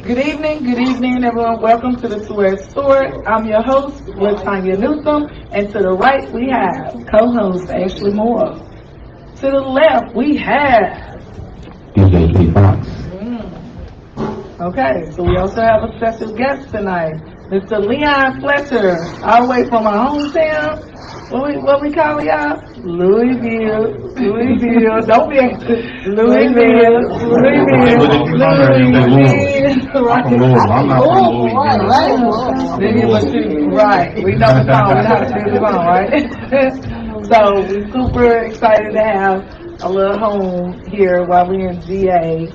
Good evening, everyone. Welcome to the Two-Edged Sword. I'm your host, LaTanya Moore-Newsome, and to the right we have co-host Ashley Moore. To the left we have DJ Fox. Okay, so we also have a special guest tonight, Mr. Leon Fletcher, all the way from our hometown. What we call y'all? Louisville. Don't be Louisville. Right. We know the song. We know how to do the song, right? So we're super excited to have a little home here while we're in GA.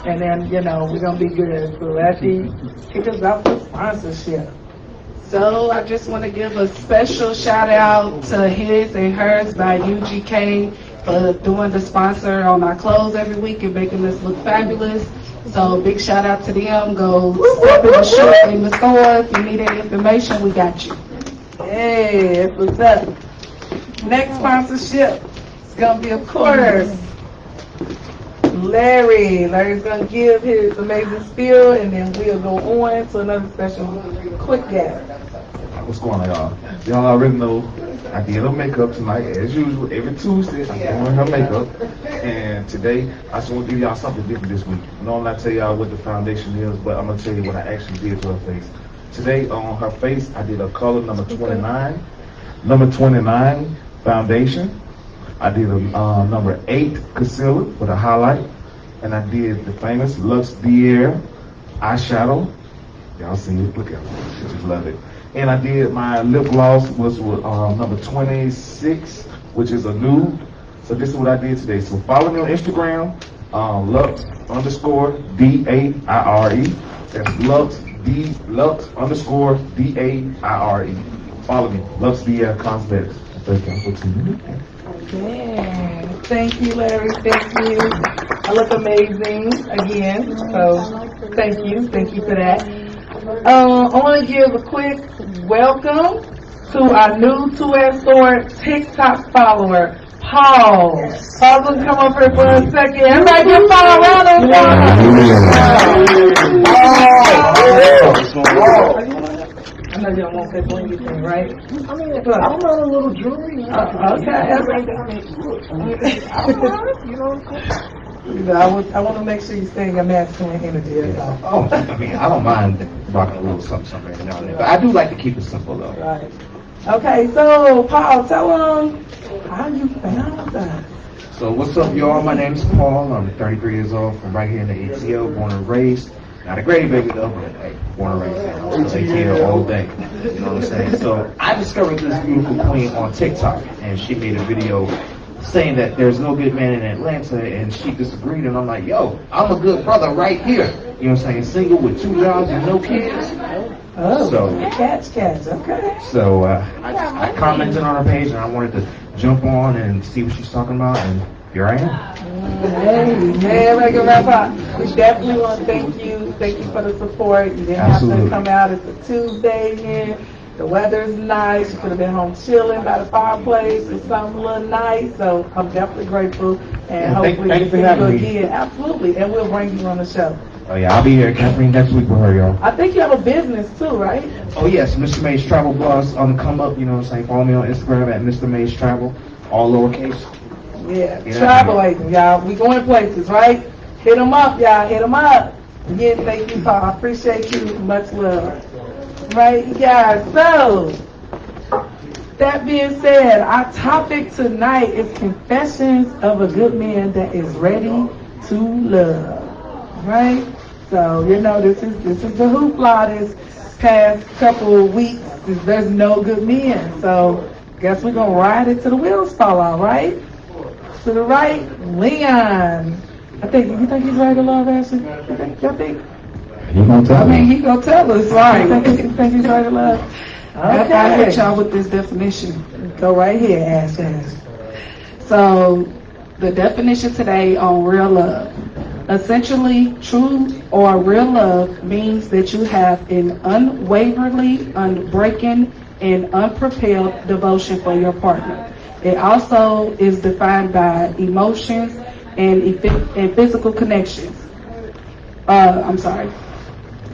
And then, we're going to be good. So after kick us out for sponsorship. So I just want to give a special shout out to His and Hers by UGK for doing the sponsor on our clothes every week and making us look fabulous. So big shout out to them. Go step in the shop in the store. If you need any information, we got you. Hey, that's what's up. Next sponsorship is going to be, of course, Larry. Larry's going to give his amazing spiel, and then we'll go on to another special quick guest. What's going on, y'all? Y'all already know I did her makeup tonight, as usual. Every Tuesday, I'm doing her makeup. And today, I just want to give y'all something different this week. Normally, I tell y'all what the foundation is, but I'm going to tell you what I actually did to her face. Today, on her face, I did a color number 29. Number 29 foundation. I did a number 8 concealer with a highlight. And I did the famous Luxe Bière eyeshadow. Y'all see it? Look at it. She just love it. And I did my lip gloss was with number 26, which is a nude. So this is what I did today. So follow me on Instagram, Lux_DAIRE. That's Lux_DAIRE. Follow me, Luxe Bière Cosmetics. Yeah. Thank you, Larry. Thank you. I look amazing again. So thank you for that. I want to give a quick welcome to our new Two-Edged Sword TikTok follower, Paul. Paul's going to come up here for a second. Everybody give Paul a round of applause. I know y'all won't say blingy thing, right? I mean, I'm not a little jewelry. Okay. I want to make sure you stay in your masculine energy. Oh, I mean, I don't mind rocking a little something every now and then, but I do like to keep it simple, though. Right. Okay, so Paul, tell them how you found us. So what's up, y'all? My name is Paul. I'm 33 years old, from right here in the ATL, born and raised. Not a Grady baby though, but hey, born and raised in ATL all day. You know what I'm saying? So I discovered this beautiful queen on TikTok, and she made a video saying that there's no good man in Atlanta, and she disagreed, and I'm like, yo, I'm a good brother right here. You know what I'm saying? Single with 2 jobs and no kids. Oh, so catch, okay. So I commented on her page, and I wanted to jump on and see what she's talking about, and here I am. Hey, man, like a wrap up. We definitely want to thank you. Thank you for the support. You didn't have to come out. It's a Tuesday here. The weather's nice. You could have been home chilling by the fireplace or something a little nice. So I'm definitely grateful. And hopefully thank you for having me. Again. Absolutely. And we'll bring you on the show. Oh, yeah, I'll be here, Catherine, next week with her, y'all. I think you have a business too, right? Oh, yes, Mr. Mays Travel Bus on the come up, you know what I'm saying? Follow me on Instagram at Mr. Mays Travel, all lowercase. Yeah, travel agent, y'all. We going places, right? Hit them up, y'all. Hit them up. Again, thank you, Paul. I appreciate you. Much love. Right, guys. So, that being said, our topic tonight is confessions of a good man that is ready to love. Right? So, this is the hoopla this past couple of weeks. There's no good men. So, guess we're going to ride it till the wheels fall off, right? To the right, Leon. You think he's ready to love, Ashley? Y'all think? He gonna tell us. He gonna tell us, right? You think he's ready to love? Okay. I'll hit y'all with this definition. Go right here, Ashley. So, the definition today on real love. Essentially, true or real love means that you have an unwaveringly, unbreaking, and unpropelled devotion for your partner. It also is defined by emotions and physical connections.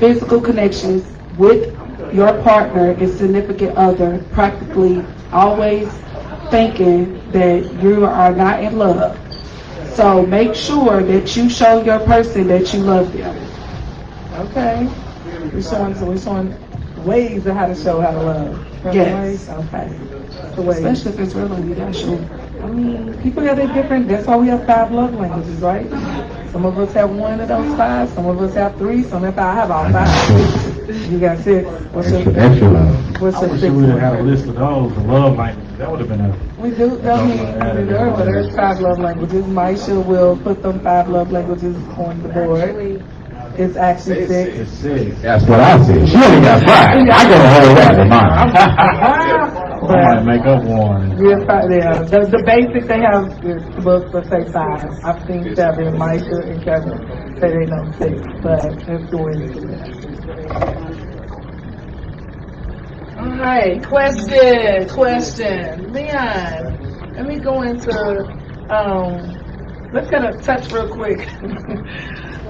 physical connections with your partner and significant other, practically always thinking that you are not in love. So make sure that you show your person that you love them. Okay. We're showing ways of how to show how to love. Yes. Okay. The ways. Especially if it's real, you gotta show. I mean, people have their different, that's why we have 5 love languages, right? Some of us have 1 of those 5, some of us have 3, some of us have all 5. You got 6. What's your What's I your wish 6? we would have had a list of those, the love languages. That would have been a. We do, there's 5 love languages. Maisha will put them 5 love languages on the board. It's actually 6. It's 6. That's what I said. She only got 5. I got a whole lot of mine. I might make up one. Yeah, the basic they have is books that say 5. I've seen 7. Maisha and Kevin say they know 6, but it's doing. All right, question. Leon, let me go into, let's kind of touch real quick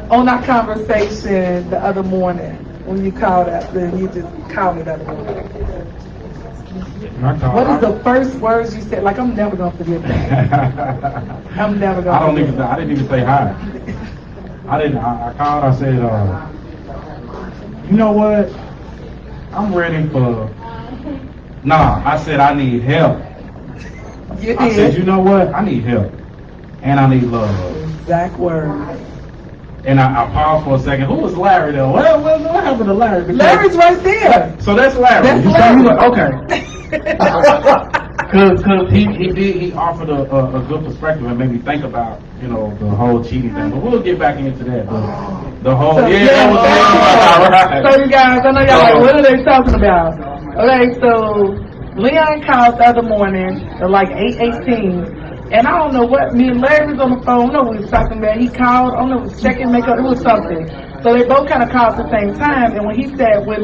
on our conversation the other morning when you called up, then you just called me the other morning. What is the first words you said? Like, I'm never going to forget that. I'm never going to forget I didn't even say hi. I called, I said, you know what? I'm ready for, I said I need help. You I did. said, you know what? I need help. And I need love. Exact word. And I paused for a second. Who was Larry though? What happened to Larry? Because, Larry's right there. so that's Larry. That's You Larry. saw me like, okay. Cause he offered a good perspective and made me think about, the whole cheating thing. But we'll get back into that. The whole, So, right. So you guys, I know y'all like, what are they talking about? Okay, so Leon called the other morning at like 8:18, and I don't know what, me and Larry was on the phone, I don't know what we was talking about. He called, I don't know, it was checking makeup, it was something. So they both kind of called at the same time, and when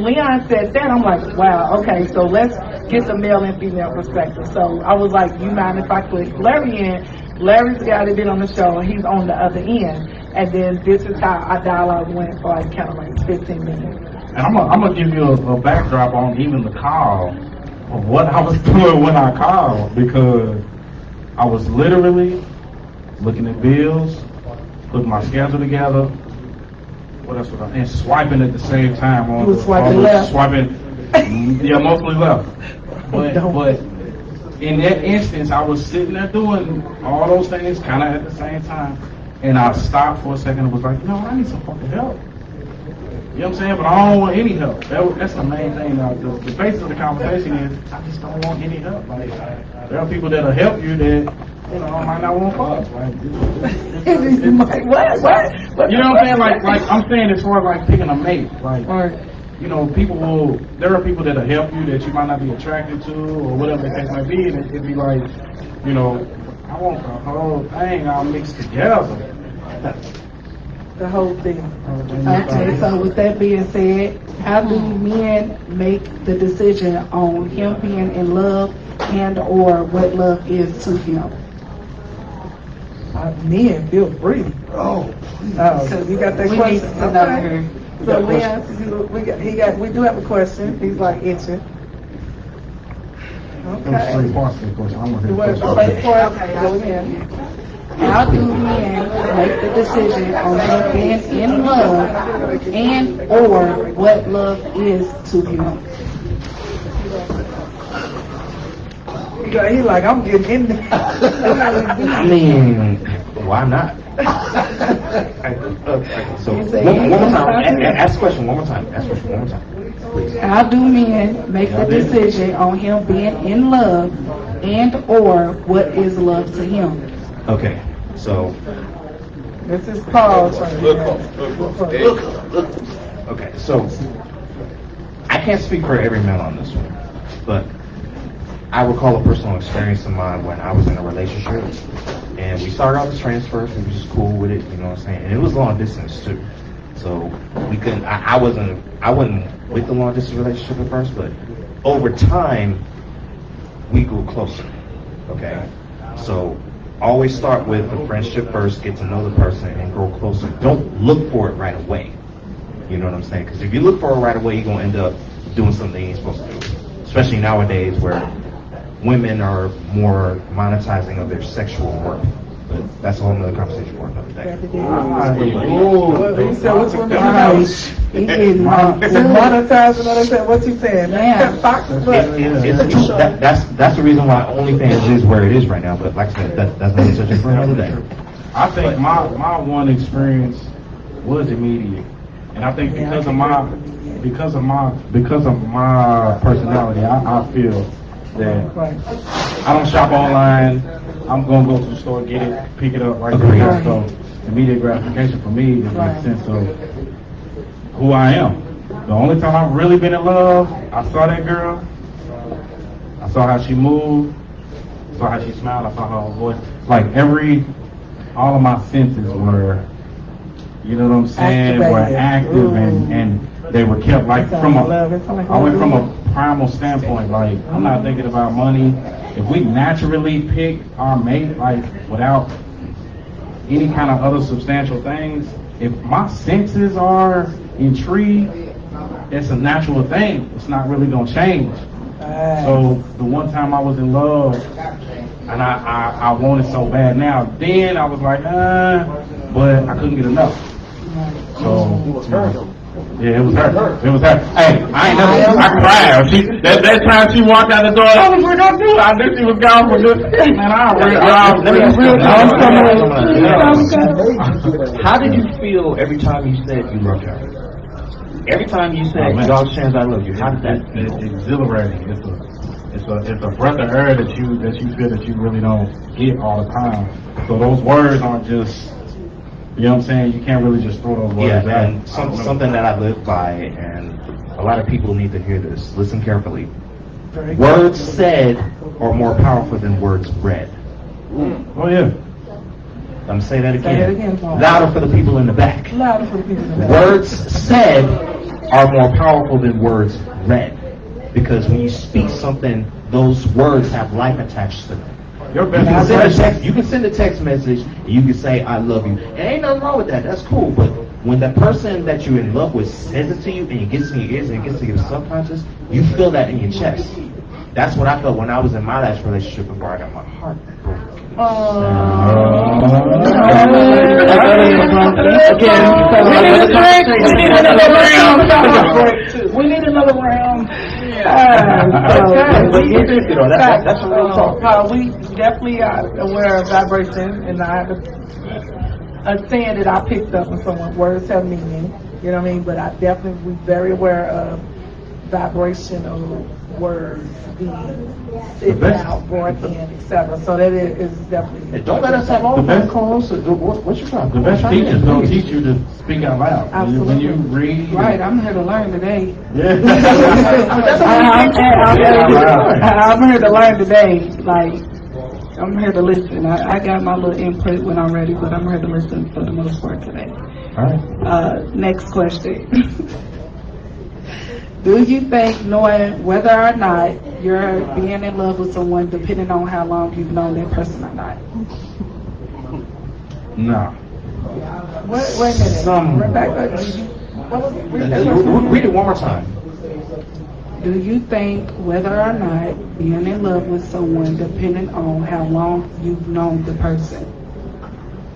Leon said that, I'm like, wow, okay, so let's get the male and female perspective. So I was like, you mind if I click Larry in? Larry's the guy that been on the show, and he's on the other end. And then this is how our dialogue went for like kind of like 15 minutes. And I'm gonna give you a backdrop on even the call of what I was doing when I called, because I was literally looking at bills, putting my schedule together. What else was I? And swiping at the same time on. You was swiping left. Yeah, mostly left. But in that instance, I was sitting there doing all those things kind of at the same time, and I stopped for a second and was like, I need some fucking help. You know what I'm saying? But I don't want any help. That's the main thing. The basis of the conversation is I just don't want any help. Like, there are people that'll help you that I might not want fuck. Like, What? You know what I'm saying? Like I'm saying as far as like picking a mate. Like, there are people that'll help you that you might not be attracted to or whatever the case might be, and it'd be like, I want the whole thing all mixed together. The whole thing. Okay, so with that being said, how do men make the decision on him being in love and or what love is to him? Men, feel free. Oh, you got that We question? need to know her. So Leon, we do have a question. He's like itching. There was 3 parts to the question. I want to hear the The question. first part, go again. How do men make the decision on him being in love and or what love is to him? He's like, I'm getting in there. I mean, why not? So one more time. Ask the question one more time. Please. How do men make the decision on him being in love and or what is love to him? Okay, so This is Paul trying okay, so I can't speak for every man on this one, but I recall a personal experience of mine when I was in a relationship, and we started out as transfers. We were just cool with it, you know what I'm saying? And it was long distance too, so we couldn't. I wasn't with the long distance relationship at first, but over time we grew closer. Okay, so always start with the friendship first, get to know the person, and grow closer. Don't look for it right away. You know what I'm saying? Because if you look for it right away, you're going to end up doing something you ain't supposed to do. Especially nowadays where women are more monetizing of their sexual worth. But that's a whole nother conversation for another day. He said, what's one of what you saying? Yeah. It's the truth. That's the reason why OnlyFans is where it is right now. But like I said, that's another subject for another day. I think my one experience was immediate, and I think because of my personality, I feel that I don't shop online. I'm gonna go to the store, get it, pick it up right there. So immediate gratification for me is a sense of who I am. The only time I've really been in love, I saw that girl, I saw how she moved, I saw how she smiled, I saw her voice. Like all of my senses were, you know what I'm saying, were active and they were kept like I went from a primal standpoint, like I'm not thinking about money. If we naturally pick our mate, like without any kind of other substantial things, if my senses are intrigued, it's a natural thing. It's not really gonna change. So the one time I was in love and I wanted so bad now, then I was like, but I couldn't get enough. So yeah, it was her. It was her. Hey, I cried. That time she walked out the door, I was like, I knew she was gone for good. Man, How did you feel every time you said you loved her? Every time you said, God's chance I love you, how did that feel? It's exhilarating. It's a breath of air that you feel that you really don't get all the time. So those words aren't just, you know what I'm saying? You can't really just throw those words out. And something that I live by, and a lot of people need to hear this. Listen carefully. Words said are more powerful than words read. Oh yeah. I'm going to say that again. Louder for the people in the back. Louder for the people in the back. Words said are more powerful than words read. Because when you speak something, those words have life attached to them. You can send a text message, and you can say, I love you. And ain't nothing wrong with that. That's cool. But when the person that you're in love with says it to you, and it gets in your ears, and it gets to your subconscious, you feel that in your chest. That's what I felt when I was in my last relationship before I got my heart broken. We need another round. That's a real talk. We definitely are aware of vibration, and I have a saying that I picked up when someone, words have meaning, you know what I mean? But I definitely, we're very aware of vibrational words being sent out, brought in, etc. So that is definitely. And don't let us have all the best calls. What's your problem? The best teachers don't teach you to speak out loud. Absolutely. When you read. Right, I'm here to learn today. Yeah. I'm here to learn today. Like, I'm here to listen. I got my little input when I'm ready, but I'm here to listen for the most part today. All right. Next question. Do you think knowing whether or not you're being in love with someone depending on how long you've known that person or not? No. Wait a minute. Read it one more time. Do you think whether or not being in love with someone depending on how long you've known the person?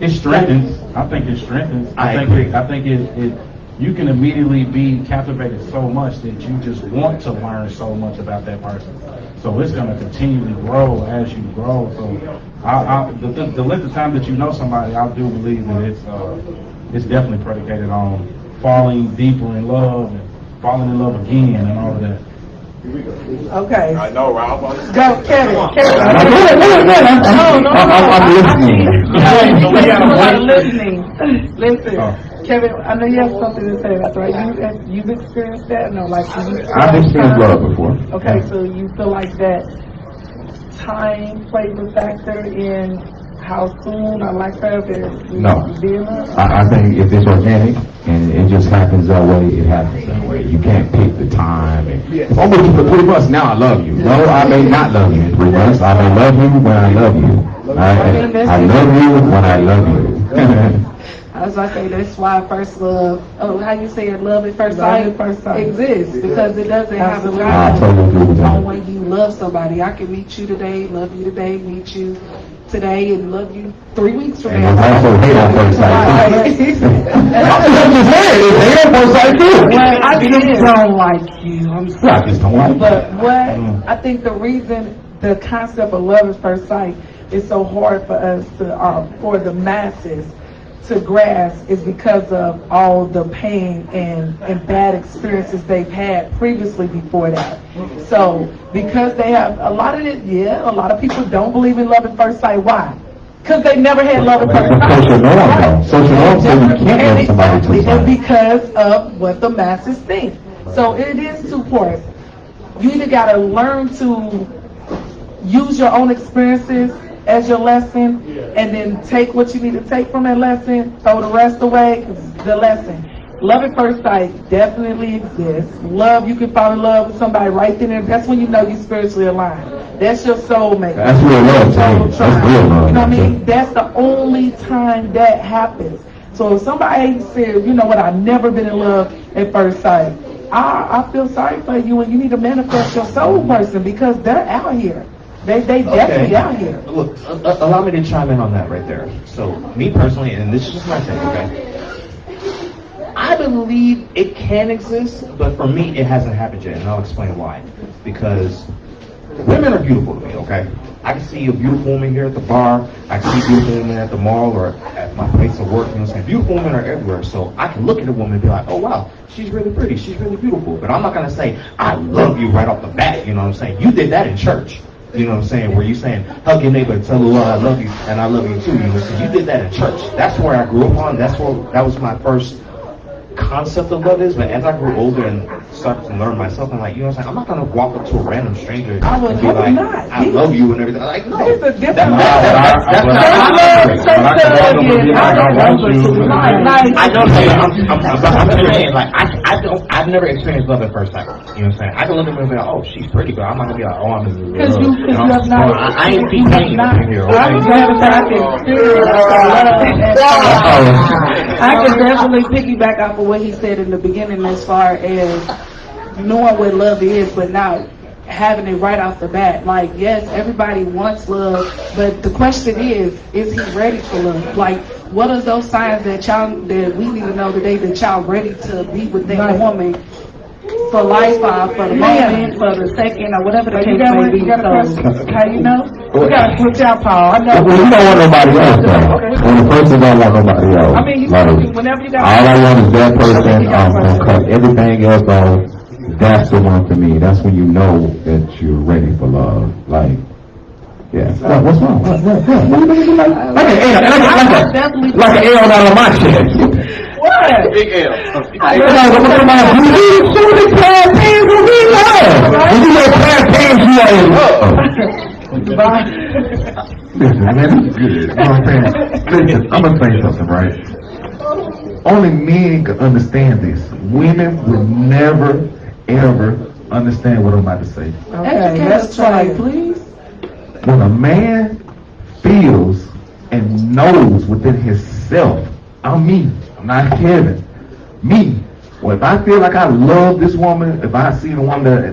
It strengthens. I think it strengthens. I think it you can immediately be captivated so much that you just want to learn so much about that person. So it's going to continually grow as you grow. So the length of time that you know somebody, I do believe that it's definitely predicated on falling deeper in love and falling in love again and all of that. Okay. I know, Rob. Go, Kevin. I'm listening. Listen. Kevin, I know you have something to say about that, right? You've experienced that? No, like I've experienced love before. Okay, so you feel like that time plays a factor in how soon I like that? No. I think if it's organic and it just happens that way, it happens that way. You can't pick the time. If I'm with you for 3 months, now I love you. No, I may not love you in 3 months. I may love you when I love you. I love you when I love you. I as I say, that's why first love, how you say it, love at first Love sight, at first sight. exists, because it doesn't have a Absolutely. I totally agree with on that. when you love somebody. I can meet you today, love you today, meet you today, and love you 3 weeks from And now. there's also hate on first sight. Right. I'm just saying, it's hate on first sight too. I just don't like you. I'm sorry. I just don't like But what I think the reason the concept of love at first sight is so hard for us to, for the masses to grasp, is because of all the pain and bad experiences they've had previously before that. So because they have a lot of it, a lot of people don't believe in love at first sight. Why? Because they never had love at first It's sight. social norm, though. Social norm says you can't love somebody Exactly, too and much. because of what the masses think. So it is two parts. You either got to learn to use your own experiences as your lesson, and then take what you need to take from that lesson, throw the rest away, 'cause it's the lesson. Love at first sight definitely exists. Love, you can fall in love with somebody right then and that's when you know you're spiritually aligned. That's your soulmate. That's real love to me. That's real love. You know what I mean? That's the only time that happens. So if somebody says, you know what, I've never been in love at first sight, I feel sorry for you, and you need to manifest your soul person, because they're out here. They definitely out here. Look, allow me to chime in on that right there. So, me personally, and this is just my thing, okay? I believe it can exist, but for me, it hasn't happened yet, and I'll explain why. Because women are beautiful to me, okay? I can see a beautiful woman here at the bar. I can see a beautiful woman at the mall or at my place of work. You know what I'm saying? Beautiful women are everywhere. So I can look at a woman and be like, oh, wow, she's really pretty. She's really beautiful. But I'm not going to say, I love you right off the bat. You know what I'm saying? You did that in church. You know what I'm saying? Where you saying, hug your neighbor and tell the Lord I love you, and I love you too. You know what I'm saying? You did that in church. That's where I grew up on. That was my first concept of love is. But as I grew older and started to learn myself, I'm like, you know what I'm saying? I'm not gonna walk up to a random stranger I would and be hope like, not. I love you and everything. Like, no. There's a difference. That's I know that I'm saying, like, I've never experienced love at first sight. You know what I'm saying? I can look at her and be like, oh, she's pretty, but I'm not gonna be like, oh, I'm in love. Because you have not. I ain't being paid here. I was having that experience of love at first sight. I can definitely piggyback off of what he said in the beginning as far as knowing what love is, but not having it right off the bat. Like, yes, everybody wants love, but the question is he ready for love? Like, what are those signs that we need to know today that y'all ready to be with that woman for life, for the moment, for the second, or whatever the But case you got may one, be? you got a question. So, How you know? We gotta switch out, Paul. I know. Well, you don't want nobody else, though. When the person don't want nobody else. I mean, you like, whenever you got. all I want is that person. I'm gonna cut everything else off. That's the one for me. That's when you know that you're ready for love. Like, yeah. What's wrong? What are you doing? Like an L out of my chest. What? Big L. I look at my beauty, so many pair of pants will be love. When you wear pair of pants, you are in love. Listen, man, this is good. You know what I'm saying? Listen, I'm gonna say something, right? Only men can understand this. Women will never, ever understand what I'm about to say. Okay, let's try it. please. When a man feels and knows within himself, I'm me, I'm not Kevin, me. Well, if I feel like I love this woman, if I see the one that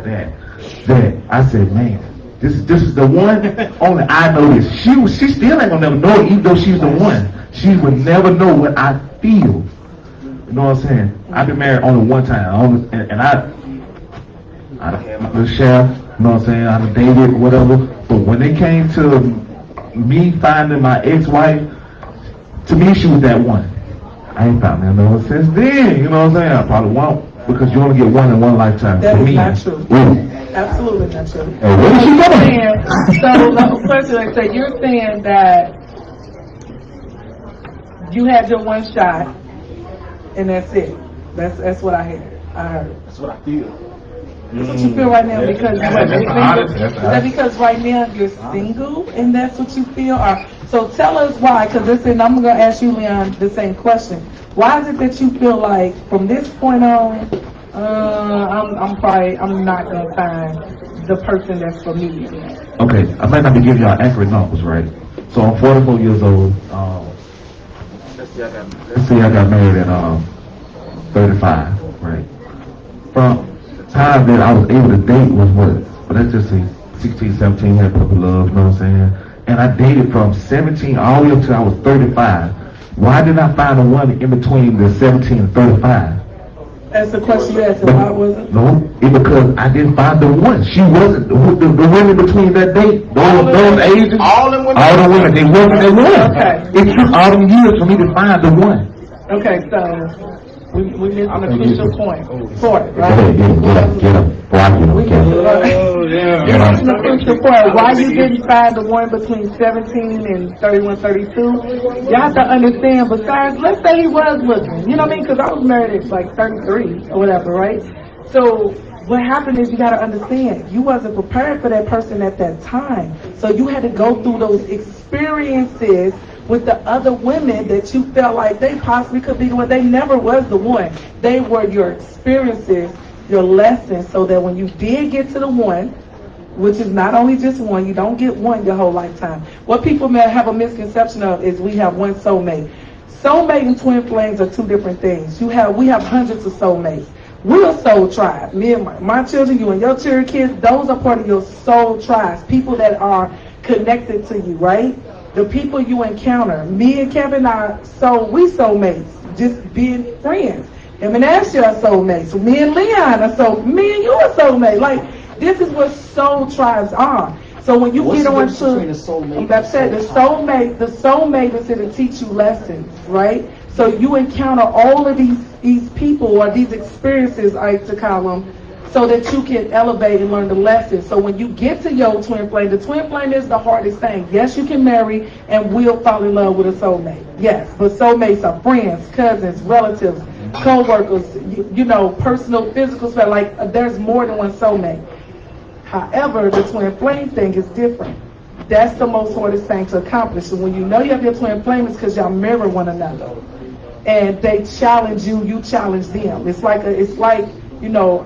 I said, man, this is the one. Only I know this. She still ain't gonna never know it, even though she's the one. She would never know what I feel. You know what I'm saying? I've been married only one time, and I had my little chef. You know what I'm saying? I dated or whatever. But when it came to me finding my ex-wife, to me she was that one. I ain't found that no since then. You know what I'm saying? I probably won't, because you only get one in one lifetime. That for is me. not true. Really? Absolutely not true. Hey, where is she going? So the question I say, you're saying that you had your one shot and that's it. That's what I heard. That's what I feel. That's what you feel right now because you're honest. single. Is that because right now you're single and that's what you feel? Or, so tell us why, because I'm going to ask you, Leon, the same question. Why is it that you feel like from this point on, I'm not going to find the person that's for me? Okay, I might not be giving y'all accurate numbers, right? So I'm 44 years old. Let's let's see, I got married at 35, right? From the time that I was able to date was what? Let's just say 16, 17, had puppy love, you know what I'm saying? And I dated from 17 all the way up till I was 35. Why didn't I find the one in between the 17 and 35? That's the question you asked. Why wasn't? No, it's because I didn't find the one. She wasn't the women between that date, those ages. All the women, they wasn't the one. Okay. It took all them years for me to find the one. Okay, so we missed an official point for it, Go right? ahead, get him. We missed an official point. Why you didn't find the one between 17 and 31, 32? You have to understand, besides, let's say he was looking, you know what I mean? Because I was married at like 33 or whatever, right? So what happened is you got to understand, you wasn't prepared for that person at that time. So you had to go through those experiences with the other women that you felt like they possibly could be the one. They never was the one. They were your experiences, your lessons, so that when you did get to the one, which is not only just one, you don't get one your whole lifetime. What people may have a misconception of is we have one soulmate. Soulmate and twin flames are two different things. We have hundreds of soulmates. We're a soul tribe. Me and my children, you and your children, kids, those are part of your soul tribes. People that are connected to you, right? The people you encounter. Me and Kevin are we soulmates, just being friends. Him and Ashley are soulmates. So me and Leon are me and you are soulmates. Like, this is what soul tribes are. So when you get on to, the soulmate is here to teach you lessons, right? So you encounter all of these people or these experiences, I like to call them, so that you can elevate and learn the lessons. So when you get to your twin flame, the twin flame is the hardest thing. Yes, you can marry and will fall in love with a soulmate. Yes, but soulmates are friends, cousins, relatives, co-workers, you know, personal, physical stuff. Like, there's more than one soulmate. However, the twin flame thing is different. That's the most hardest thing to accomplish. And when you know you have your twin flame, it's because y'all mirror one another. And they challenge you, you challenge them. It's like you know,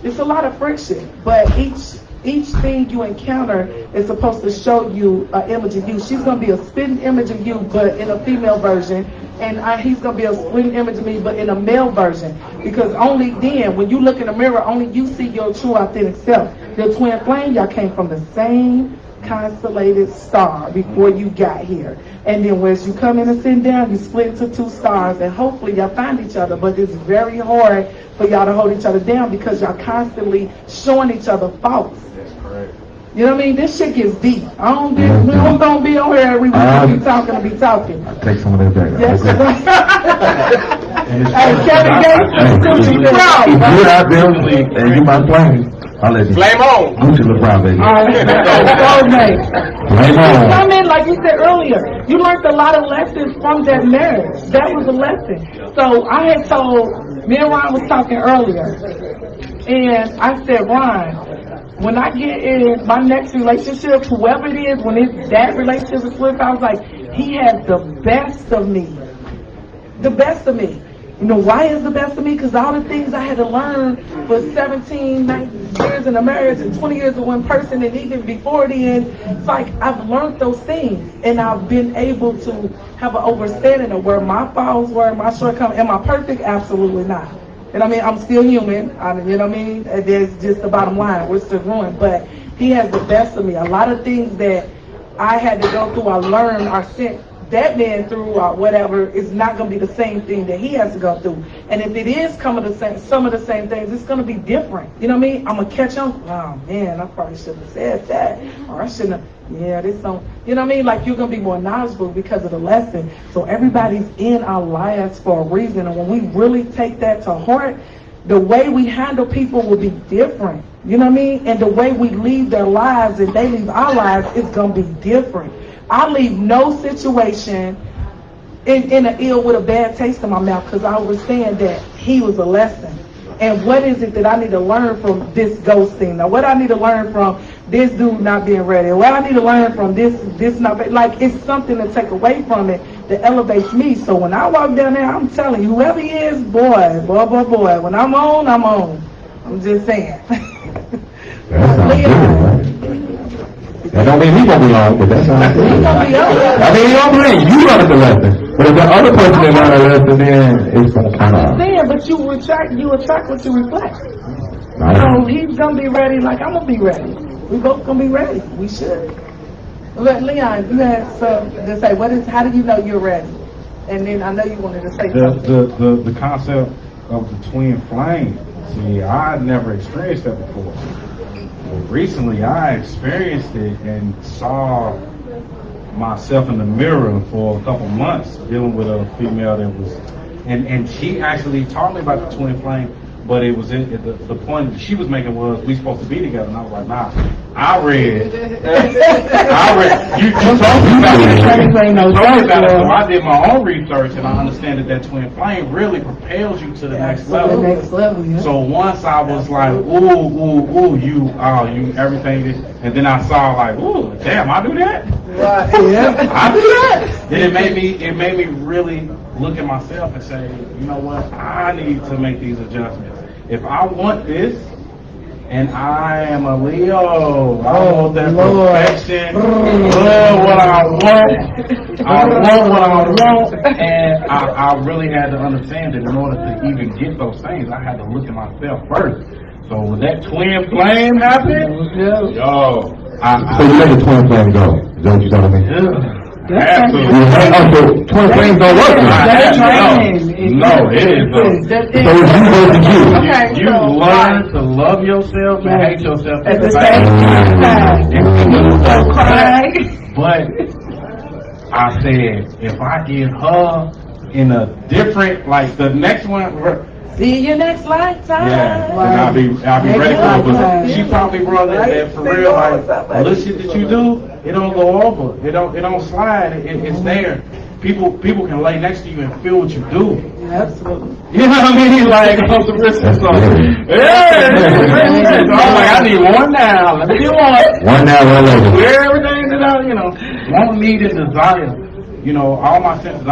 it's a lot of friction, but each thing you encounter is supposed to show you an image of you. She's going to be a spitting image of you, but in a female version, and he's going to be a spitting image of me, but in a male version. Because only then, when you look in the mirror, only you see your true authentic self. Your twin flame, y'all came from the same constellated star before you got here. And then as you come in and sit down, you split into two stars, and hopefully y'all find each other, but it's very hard for y'all to hold each other down because y'all constantly showing each other faults. You know what I mean? This shit gets deep. We don't gonna be on here every week and be talking. I'll take some of that back. Yes, hey, Kevin Gates, you're out there and you my flame. I'll let you. Flame on. Gucci LeBron, baby. Flame on. I mean, like you said earlier, you learned a lot of lessons from that marriage. That was a lesson. So I had told, me and Ron was talking earlier, and I said, Ron, when I get in my next relationship, whoever it is, when that relationship is flipped, I was like, he has the best of me. The best of me. You know why is the best of me? Because all the things I had to learn for 17, 19 years in a marriage and 20 years with one person, and even before then, it's like I've learned those things, and I've been able to have an understanding of where my faults were, my shortcomings. Am I perfect? Absolutely not. You know what I mean? I'm still human. You know what I mean? There's just the bottom line. We're still growing. But he has the best of me. A lot of things that I had to go through, I learned, or sent that man through, or whatever, is not going to be the same thing that he has to go through. And if it is some of the same things, it's going to be different. You know what I mean? I'm going to catch on. Oh, man, I probably shouldn't have said that. Or I shouldn't have. Yeah, this don't. You know what I mean? Like, you're going to be more knowledgeable because of the lesson. So everybody's in our lives for a reason. And when we really take that to heart, the way we handle people will be different. You know what I mean? And the way we lead their lives and they leave our lives is going to be different. I leave no situation in an ill with a bad taste in my mouth because I understand that he was a lesson. And what is it that I need to learn from this ghosting? Now, what I need to learn from this dude not being ready? What I need to learn from this not, like, it's something to take away from it that elevates me. So when I walk down there, I'm telling you, whoever he is, boy, when I'm on, I'm on. I'm just saying. That sounds good, right? That don't mean he gonna be on, but that sounds good. He gonna be on. I mean, you don't believe you learned the lesson. But if the other person is on the list, then it's gonna kind of. There, but you attract what you reflect. Right. So he's gonna be ready like I'm gonna be ready. We both gonna be ready. We should. Let Leon, you had something to say. How do you know you're ready? And then I know you wanted to say something. The concept of the twin flame. See, I never experienced that before. Well, recently, I experienced it and saw myself in the mirror for a couple months dealing with a female that was, and she actually taught me about the twin flame. But it was the point that she was making was we supposed to be together, and I was like, nah. I read. You told me about it. So I did my own research, and I understand that twin flame really propels you to the next level. Yeah. So once I was like, ooh, you everything, and then I saw like, ooh, damn, I do that. Right. Yeah. I do that. Then it made me really look at myself and say, you know what, I need to make these adjustments. If I want this, and I am a Leo, I want that perfection, what I want what I want, and I really had to understand that in order to even get those things, I had to look at myself first. So when that twin flame happened, So you let the twin flame go. Is that what you told me? Yeah. So twin flames don't work. No, it is. So it's you versus you. Okay, You learn to love yourself and hate yourself at the same time. But I said, if I get her in a different, like the next one, see you next lifetime. yeah, and I'll be ready for it. But she probably brought that for real. Like the little shit that you do, it don't go over. It don't slide. It's there. People can lay next to you and feel what you do. Absolutely. You know what I mean? Like off the wrist or something. Yeah. I'm like, I need one now. Let me get one. One now, one later. Clear everything that I, want, need, and desire. All my senses. I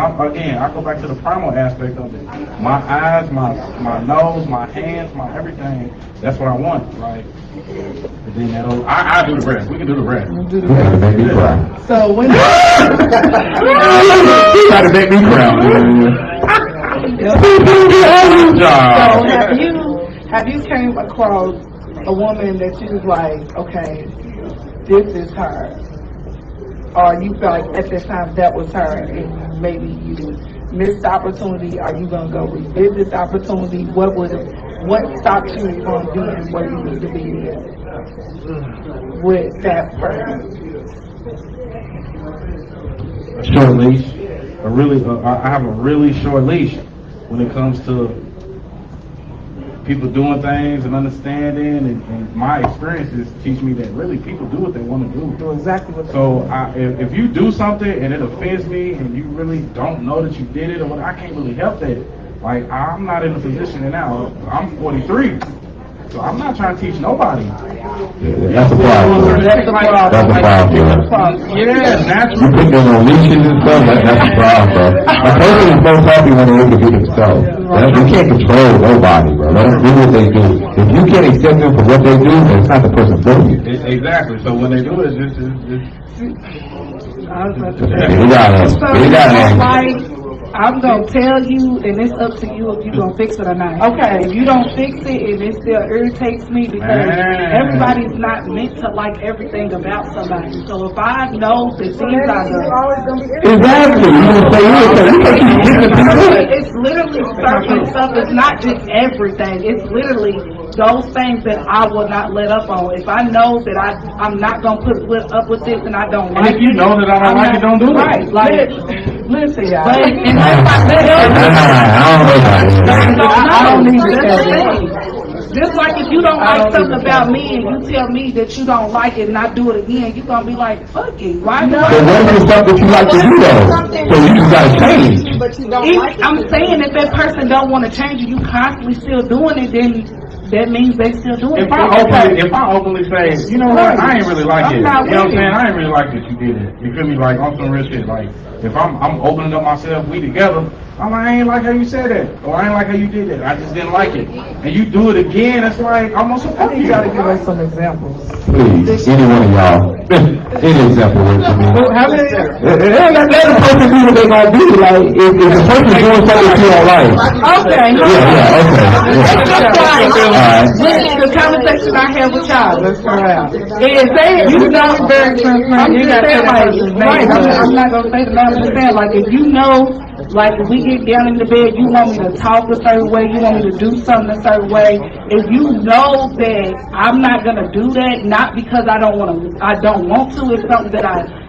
go back to the primal aspect of it. My eyes, my nose, my hands, my everything. That's what I want. Like, and then I do the rest. We can do the rest. You gotta make me cry. So when You gotta make me cry. So have you came across a woman that you was like, okay, this is her? Or you feel like at this time that was her and maybe you missed the opportunity? Are you gonna go revisit the opportunity? What stopped you from being where you need to be with that person? A short leash. I have a really short leash when it comes to people doing things and understanding, and my experiences teach me that really people do what they want to do. Do exactly what. So if you do something and it offends me and you really don't know that you did it, or what, I can't really help that. Like, I'm not in a position now. I'm 43. So I'm not trying to teach nobody. That's a problem. That's the problem. That's a problem. Yeah, You naturally. put them on leashes and stuff, that's a problem, bro. A person is most happy when they can do themselves. You can't control nobody, bro. Let them do what they do. If you can't accept them for what they do, then it's not the person for you. Exactly. So when they do it, it's We got it. Like, I'm gonna tell you, and it's up to you if you're gonna fix it or not. Okay. If you don't fix it, and it still irritates me because everybody's not meant to like everything about somebody. So if I know that these are Exactly. it's literally certain stuff. It's not just everything. It's literally those things that I will not let up on. If I know that I'm not gonna put up with this, and I don't and like if you it, know that I don't like it, don't do it. right. Like, Listen, y'all. but and I don't need to tell you. just like if you don't like something about me and you tell me that you don't like it and I do it again, you're gonna be like, fuck it. Why do So what is the stuff that you like to do though? So you just gotta change. But you don't like it. I'm saying if that person don't want to change and you constantly still doing it, then that means they still doing it. If I openly say, you know what, I ain't really like it. You know I'm not what I'm with saying? it. I ain't really like that you did it. You feel me? Like on some real shit. Like if I'm opening up myself, we together. I'm like, I ain't like how you said that, or I ain't like how you did that. I just didn't like it. And you do it again, it's like almost I think you gotta give us some examples. Please, any one of y'all, any example works for me. How many? Let the person do what they gonna do. Like, if the person doing something you don't like. Okay. Yeah, okay. The conversation I had with y'all, let's go out. Is they, you know, very transparent. You gotta say right. I'm not gonna say the name. I'm just saying, like, if you know, like, if we get down in the bed, you want me to talk a certain way, you want me to do something a certain way. If you know that I'm not gonna do that, not because I don't want to, it's something that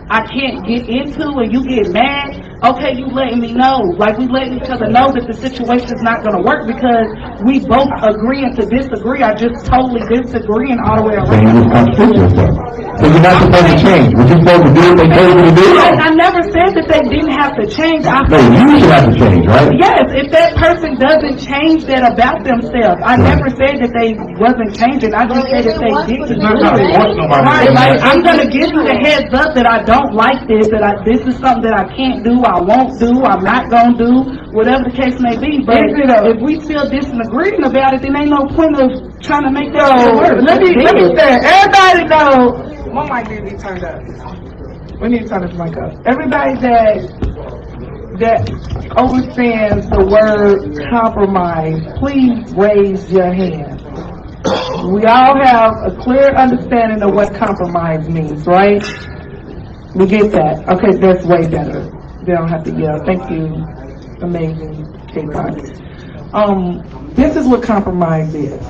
I can't get into, and you get mad, okay, you letting me know. Like, we letting each other know that the situation's not gonna work because we both agreeing to disagree. I just totally disagreeing all the way Then you around. just contradict yourself. So you're not supposed to change. What you're supposed to do what they told you to do? I never said that they didn't have to change. No, you should have to change, right? Yes, if that person doesn't change that about themselves. I never said that they wasn't changing. I just said that they didn't. Right, like, I'm gonna give you the heads up that I don't like this, that this is something that I can't do, I won't do, I'm not gonna do, whatever the case may be. But if we still disagreeing about it, then ain't no point of trying to make that work. Let me say, everybody know, my mic need to be turned up. We need to turn this mic up. Everybody that understands the word compromise, please raise your hand. We all have a clear understanding of what compromise means, right? We get that. Okay, that's way better. They don't have to yell. Thank you. Amazing, K-Pop. This is what compromise is.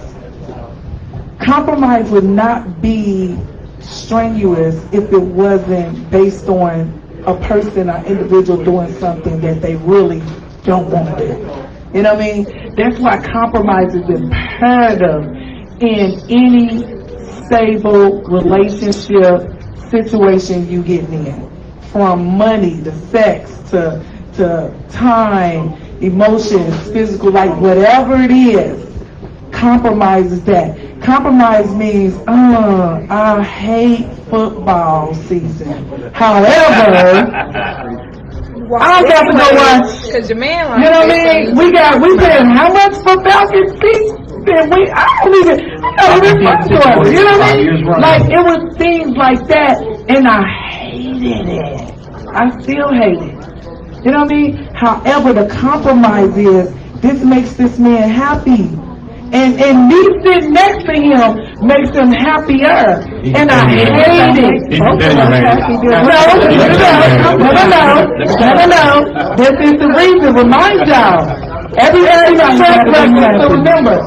Compromise would not be strenuous if it wasn't based on a person or individual doing something that they really don't want to do. You know what I mean? That's why compromise is imperative in any stable relationship situation you get in. From money to sex to time, emotions, physical life, whatever it is, compromise is that. Compromise means, I hate football season. However, I don't have to go watch. Cause your man You know what I mean? We paying how much for Falcons seats? I'm not even sure. You know what I mean? Like, it was things like that, and I hated it. I still hate it. You know what I mean? However, the compromise is, this makes this man happy. And me sitting next to him makes him happier. And I hate it. No. This is the reason. Remind y'all. Everybody in the track record, so remember,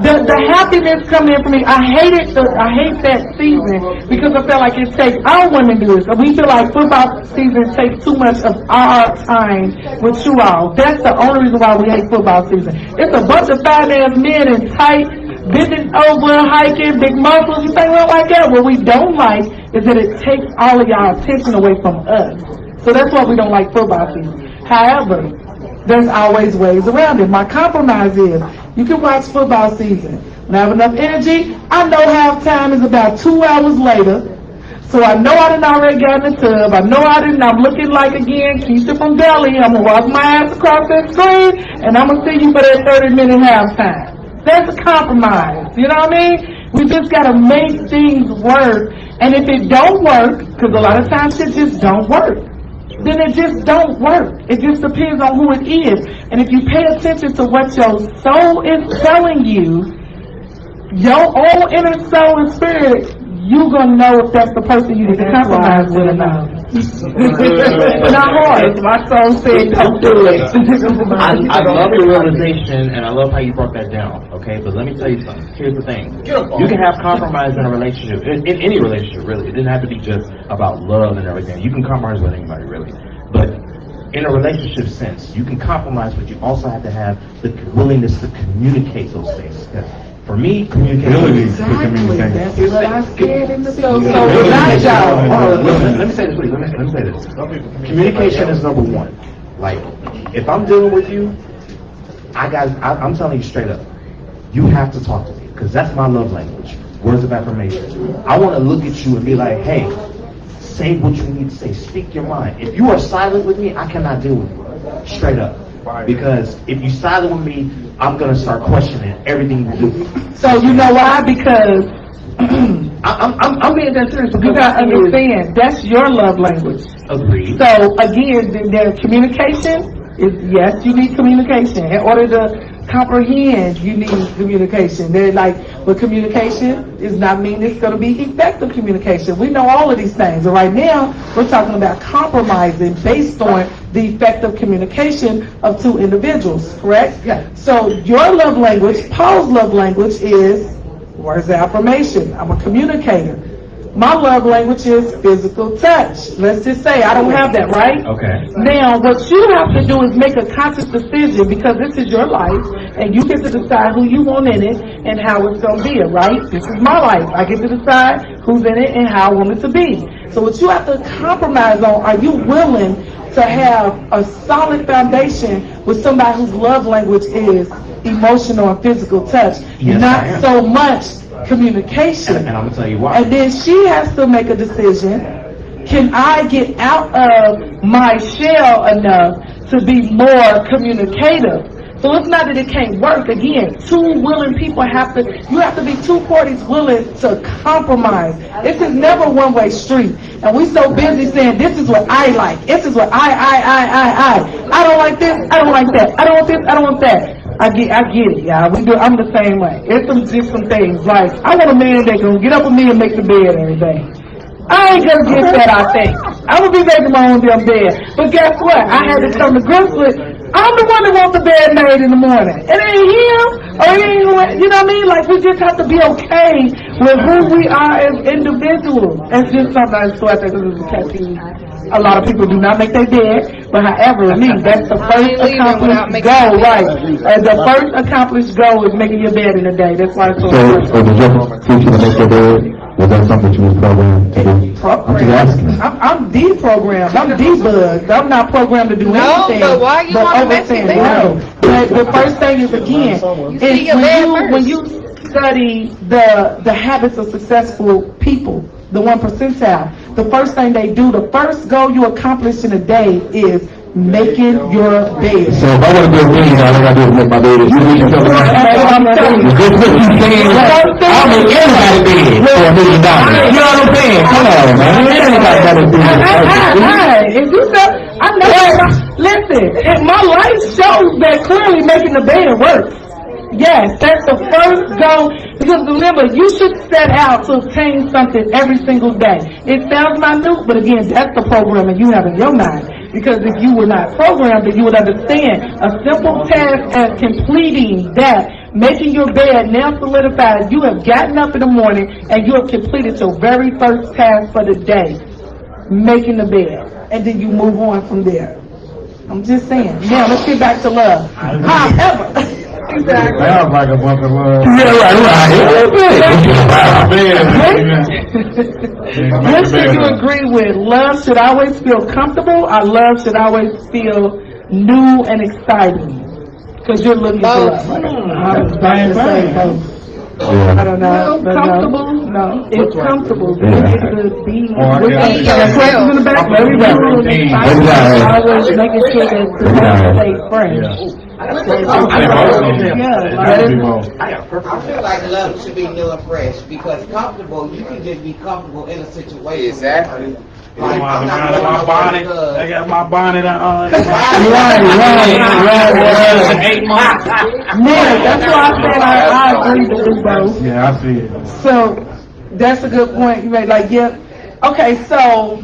the happiness coming in for me. I hate that season because I feel like it takes our women do this. We feel like football season takes too much of our time with you all. That's the only reason why we hate football season. It's a bunch of fat-ass men in tight, bending over, hiking, big muscles. You think we don't like that? What we don't like is that it takes all of y'all attention away from us. So that's why we don't like football season. However, there's always ways around it. My compromise is, you can watch football season. When I have enough energy, I know halftime is about 2 hours later. So I know I done already got in the tub. I know I'm looking like, again, Keisha from Delhi. I'm going to walk my ass across that screen, and I'm going to see you for that 30-minute halftime. That's a compromise. You know what I mean? We just got to make things work. And if it don't work, because a lot of times it just don't work, then it just don't work. It just depends on who it is. And if you pay attention to what your soul is telling you, your own inner soul and spirit, you're going to know if that's the person you need to compromise with or not. Not hard. My soul said don't do it. I love your realization, and I love how you broke that down, okay? But let me tell you something. Here's the thing. You can have compromise in a relationship, in any relationship, really. It doesn't have to be just about love and everything. You can compromise with anybody, really. But in a relationship sense, you can compromise, but you also have to have the willingness to communicate those things. For me, communication is Exactly. That's what I said in the let me say this, please. Let me say this. Communication is number one. Like, if I'm dealing with you, I'm telling you straight up, you have to talk to me, because that's my love language. Words of affirmation. I want to look at you and be like, hey, say what you need to say. Speak your mind. If you are silent with me, I cannot deal with you. Straight up. Because if you silent with me, I'm gonna start questioning everything you do. So you know why? Because I'm being that serious. You gotta understand that's your love language. Agreed. So again, the communication is, yes, you need communication. In order to comprehend, you need communication. They're like, but communication does not mean it's going to be effective communication. We know all of these things. And right now, we're talking about compromising based on the effective communication of two individuals, correct? Yeah. So your love language, Paul's love language is words of affirmation. I'm a communicator. My love language is physical touch. Let's just say I don't have that, right? Okay. Now, what you have to do is make a conscious decision, because this is your life, and you get to decide who you want in it and how it's going to be, right? This is my life. I get to decide who's in it and how I want it to be. So what you have to compromise on, are you willing to have a solid foundation with somebody whose love language is emotional and physical touch, Yes, I not am. so much communication? And I'm gonna tell you why. And then she has to make a decision. Can I get out of my shell enough to be more communicative? So it's not that it can't work. Again, two willing people you have to be two parties willing to compromise. This is never a one-way street. And we so busy saying, this is what I like. This is what I don't like this, I don't like that. I don't want this, I don't want that. I get it, y'all. I'm the same way. It's just some things like, I want a man that can get up with me and make the bed every day. I ain't gonna get that, I think. I'm gonna be making my own damn bed. But guess what? I had to come to grips with, I'm the one that wants the bed made in the morning. It ain't him, or it ain't, you know what I mean? Like, we just have to be okay with who we are as individuals. It's just sometimes, so I think this is catchy. A lot of people do not make their bed, but however, me, that's the first accomplished goal, right? The first accomplished goal is making your bed in a day. That's why it's so So important. did you teach you to make your bed? Was that something you was programmed to do? I'm just asking. I'm deprogrammed. I'm debugged. I'm not programmed to do anything. but why you want to mess it No. But the first thing is, again, see your bed when first. you study the habits of successful people, the 1 percentile, the first thing they do, the first goal you accomplish in a day is making your bed. So if I want to be a millionaire, all I gotta do is make my bed. You need to tell me I'm telling you. just what you saying. I'll make everybody bed for $1 million. You know what I'm saying? Come on, man. Everybody got to do it. If you said, I know, listen, my life shows that clearly making the bed works. Yes, that's the first goal, because remember, you should set out to obtain something every single day. It sounds minute, but again, that's the programming you have in your mind. Because if you were not programmed, then you would understand a simple task as completing that, making your bed now solidified. You have gotten up in the morning and you have completed your very first task for the day, making the bed, and then you move on from there. I'm just saying. Now let's get back to love. However, exactly. Sounds like a bunch of love. What should you agree with? Love should always feel comfortable, or love should always feel new and exciting? Because you're looking for love. I was about to say both. I don't know. Comfortable? No. It's comfortable. You get to be with questions in the back. Very well. Always making sure that the stay fresh. I feel like love should be new and fresh, because comfortable, you can just be comfortable in a situation. Exactly. Like, I'm not I going got my bonnet. because- I got my bonnet on. Right. 8 months. Man, that's why I said I agree with this, both. Yeah, I see it. So, that's a good point. You made, like, yeah. Okay, so,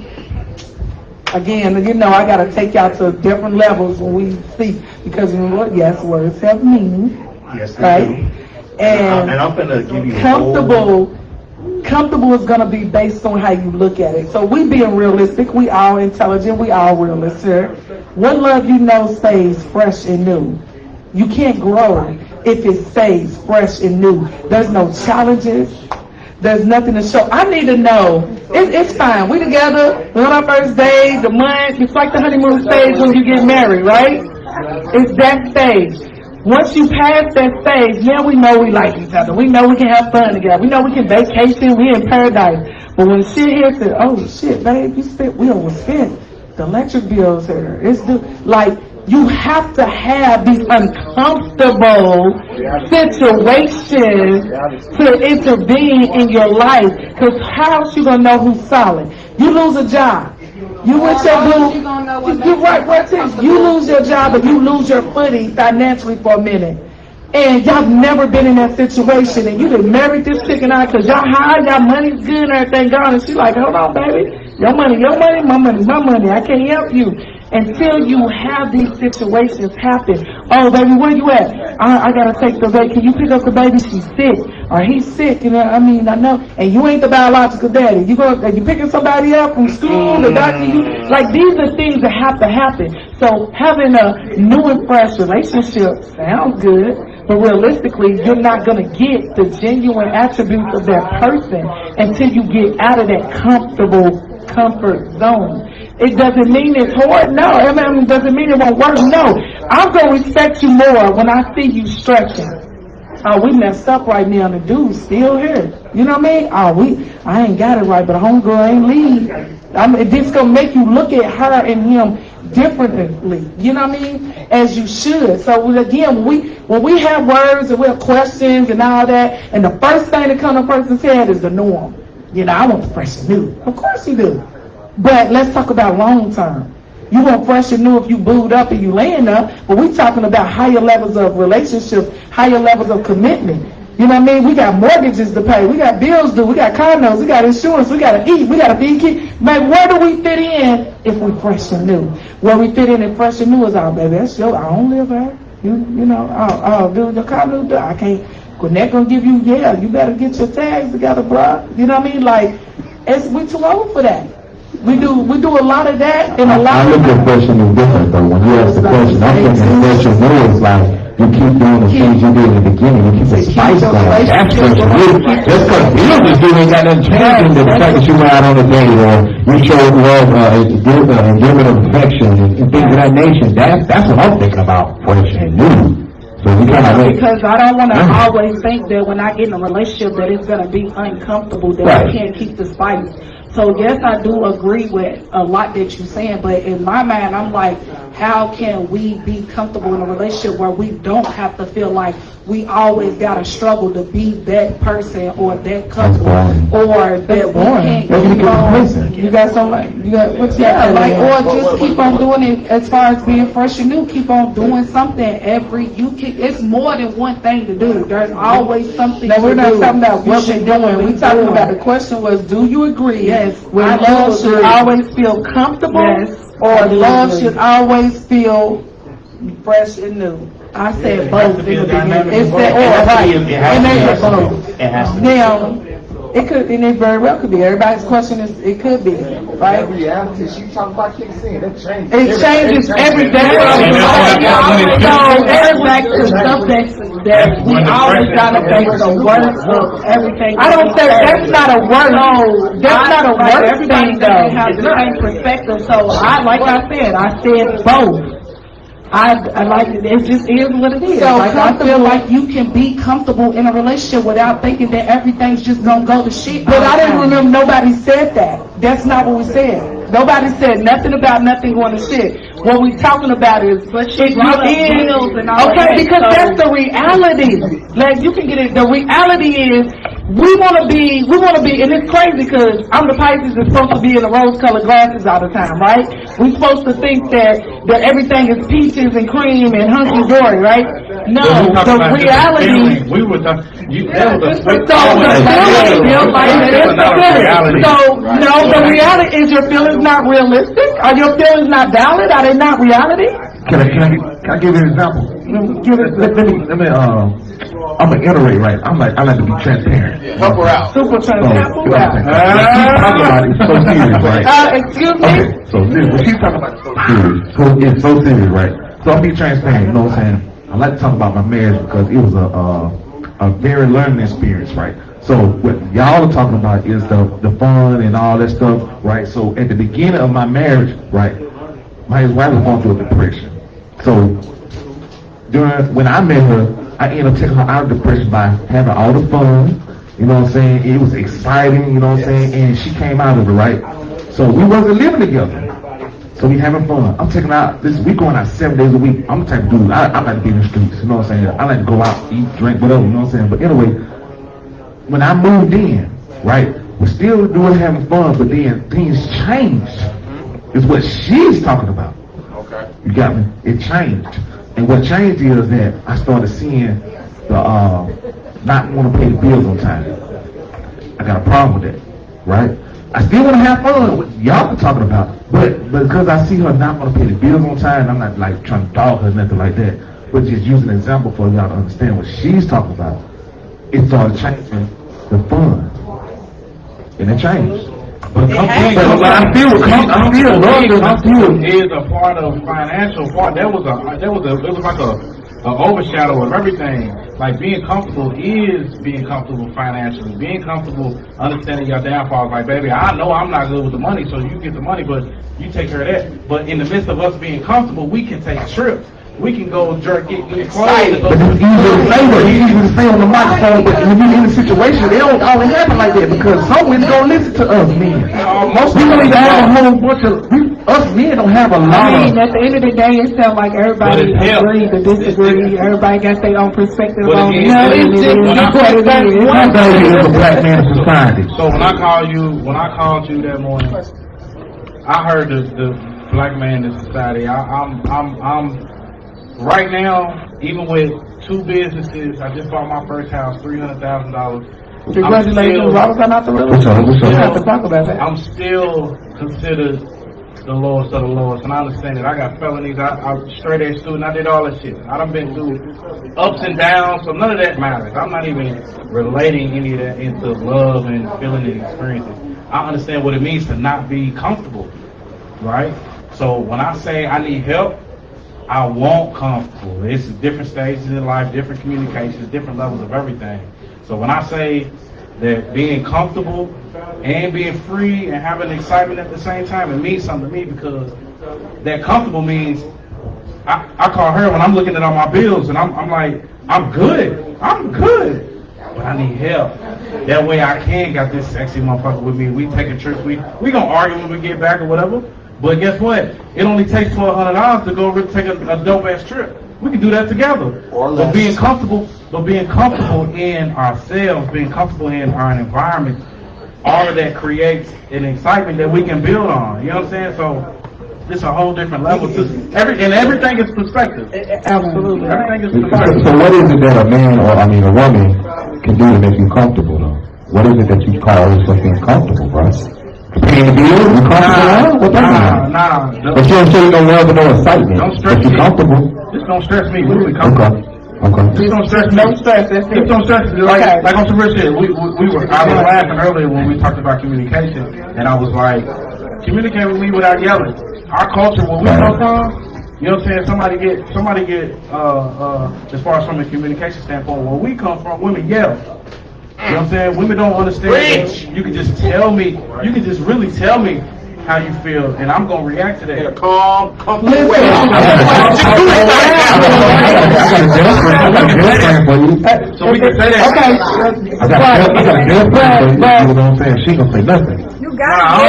again, you know, I gotta take y'all to different levels when we see, because you know what? Yes, words have meaning, Yes, right? they do. And And I'm gonna give you comfortable is gonna be based on how you look at it. So we being realistic, we all intelligent, we all realistic. What love you know stays fresh and new. You can't grow if it stays fresh and new. There's no challenges. There's nothing to show. I need to know. It's fine. We together. We're on our first day. The month. It's like the honeymoon stage when you get married, right? It's that stage. Once you pass that stage, now we know we like each other. We know we can have fun together. We know we can vacation. We in paradise. But when shit hits it, oh shit, babe, we overspent. The electric bill's here. It's like you have to have these uncomfortable situations to intervene in your life. Because how else you gonna know who's solid? You lose a job. You with your boo. You right, what's it? You lose your job and you lose your footing financially for a minute. And y'all never been in that situation, and you done married this chick and I, cause y'all high, y'all money's good and everything gone, and she like, hold on, baby, your money, my money, I can't help you. Until you have these situations happen. Oh, baby, where you at? I gotta take the baby. Can you pick up the baby? She's sick, or he's sick. You know, I know. And you ain't the biological daddy. Are you picking somebody up from school? The doctor? Like these are things that have to happen. So having a new and fresh relationship sounds good, but realistically, you're not gonna get the genuine attributes of that person until you get out of that comfort zone. It doesn't mean it's hard, no. It doesn't mean it won't work, no. I'm going to respect you more when I see you stretching. Oh, we messed up right now, and the dude's still here. You know what I mean? I ain't got it right, but homegirl ain't leave. This going to make you look at her and him differently. You know what I mean? As you should. So again, when we have words and we have questions and all that, and the first thing that comes to a person's head is the norm. You know, I want the fresh and new. Of course you do. But let's talk about long term. You want fresh and new if you booed up and you laying up, but we talking about higher levels of relationship, higher levels of commitment. You know what I mean? We got mortgages to pay, we got bills due, we got condos, we got insurance, we got to eat, we got to feed kids. Man, where do we fit in if we fresh and new? Where we fit in fresh and new is, oh baby, that's your, I don't live there. You know, dude, your condo, I can't. Gwinnett gonna give you, yeah, you better get your tags together, bruh. You know what I mean? Like, we too old for that. We do a lot of that and a lot I look at question is different though. When you ask the question, I'm thinking the question is like, you keep doing the things you did in the beginning, you keep the spice going. That's what you do. Just because bills is due ain't got nothing changing the fact that you went out on a date or you showed love, giving affection and things of that nature. That's what I'm thinking about, fresh and new. So you because I don't want to always think that when I get in a relationship that it's going to be uncomfortable, that I can't keep the spice. So yes, I do agree with a lot that you're saying, but in my mind, I'm like, how can we be comfortable in a relationship where we don't have to feel like we always got to struggle to be that person or that couple or that we can't keep on. You got something? You got what's or just keep on doing it as far as being fresh and new. Keep on doing something it's more than one thing to do. There's always something to do. We're not talking about what we're doing. We're talking about the question was, do you agree? Yes. When love should always feel comfortable, or love should always feel fresh and new. I said both in the beginning. It has both. Now, it could, and it very well could be. Everybody's question is, it could be, right? Reality, she talking about kicks in. That changes. It changes every day. So it's back to stuff that we always gotta think the worst of everything. I don't think that's not a worst. That's not a worst thing though. Everybody has the same perspective. So I said both. I like it. It just is what it is. So like, I feel like you can be comfortable in a relationship without thinking that everything's just gonna go to shit. But I didn't remember nobody said that. That's not what we said. Nobody said nothing about nothing going to shit. What we talking about is, because that's the reality. Like, you can get it. The reality is, we want to be, and it's crazy because I'm the Pisces that's supposed to be in the rose-colored glasses all the time, right? We're supposed to think that everything is peaches and cream and hunky-dory, right? No, the reality. We were talking. The reality is your feelings not realistic. Are your feelings not valid? Are they not reality? Can I give you an example? Let me I'm gonna iterate, right? I like to be transparent. Help her out. Super transparent. She's talking about it's so serious, right? Excuse me? Okay, so what she's talking about is so serious. So it's so serious, right? So I'll be transparent, you know what I'm saying? I like to talk about my marriage because it was a very learning experience, right? So what y'all are talking about is the fun and all that stuff, right? So at the beginning of my marriage, right, my wife was going through a depression. So when I met her, I ended up taking her out of depression by having all the fun, you know what I'm saying? It was exciting, you know what I'm saying? And she came out of it, right? So we wasn't living together. So So we having fun. I'm taking out, we going out 7 days a week. I'm the type of dude, I like to be in the streets, you know what I'm saying? I like to go out, eat, drink, whatever, you know what I'm saying? But anyway, when I moved in, right, we're still doing having fun, but then things changed. Is what she's talking about. Okay. You got me? It changed. And what changed is that I started seeing the not want to pay the bills on time. I got a problem with that, right? I still want to have fun with y'all are talking about, but because I see her not want to pay the bills on time, I'm not like trying to dog her or nothing like that, but just use an example for y'all to understand what she's talking about. It started changing the fun, and it changed. But I feel is a part of financial part. It was like a overshadow of everything. Like being comfortable is being comfortable financially. Being comfortable understanding your downfalls. Like, baby, I know I'm not good with the money, so you get the money, but you take care of that. But in the midst of us being comfortable, we can take trips. We can go get new clothes. But it's easy to say on the microphone, but when you're in a situation, they don't always happen like that because some women don't listen to us men. Most people need to have a whole bunch of, us men don't have a lot I mean, at the end of the day, it sounds like everybody agrees to disagree. Everybody got their own perspective on it. No, it's just what it is. One thing is a black man society. So when I called you that morning, I heard the black man in society. I'm right now, even with 2 businesses, I just bought my first house, $300,000. Congratulations, Robert, not the real estate. We have to talk about that. I'm still considered the lowest of the lowest, and I understand it. I got felonies. I'm straight A student. I did all that shit. I done been through ups and downs, so none of that matters. I'm not even relating any of that into love and feeling and experiences. I understand what it means to not be comfortable, right? So when I say I need help, I want comfortable. It's different stages in life, different communications, different levels of everything. So when I say that being comfortable and being free and having excitement at the same time, it means something to me because that comfortable means I call her when I'm looking at all my bills and I'm like, I'm good, but I need help. That way I can got this sexy motherfucker with me. We take a trip, we gonna argue when we get back or whatever. But guess what? It only takes $1,200 to go over take a dope ass trip. We can do that together. But being comfortable in ourselves, being comfortable in our environment, all of that creates an excitement that we can build on. You know what I'm saying? So it's a whole different level to everything is perspective. Absolutely. Everything is perspective. So what is it that a man or a woman can do to make you comfortable though? What is it that you call something comfortable, bro? Paying the bills? What that mean? Nah. But you don't show no love and no excitement. Don't stress but you me. comfortable. Just don't stress me. We'll be comfortable. Okay. Just don't stress me. No stress. That's it. Just don't stress me. Like on some real shit. I was laughing earlier when we talked about communication, and I was like, communicate with me without yelling. Our culture, where we come from, you know what I'm saying? Somebody get as far as from a communication standpoint, where we come from, women yell. You know what I'm saying? Women don't understand that you can just tell me, you can just really tell me how you feel, and I'm gonna react to that. In a calm, comfortable way. So we can say that. Okay. I got a girlfriend, but you know what I'm saying? She gonna say nothing. You got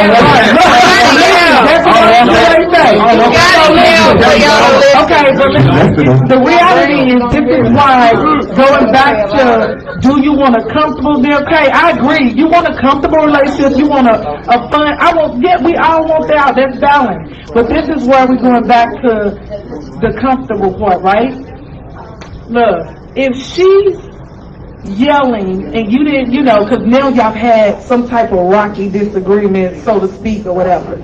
Okay, but listen, the reality is this is why going back to do you want a comfortable okay, I agree. You want a comfortable relationship, you want a fun we all want that, that's balance. But this is where we're going back to the comfortable part, right? Look, if she's yelling and you didn't, because now y'all had some type of rocky disagreement, so to speak, or whatever,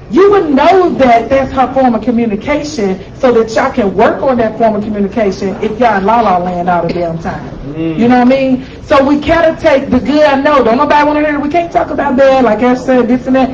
you would know that that's her form of communication so that y'all can work on that form of communication if y'all in la-la land all the damn time. You know what I mean? So we gotta take the good. I know, don't nobody want to hear it. We can't talk about bad, like I said, this and that.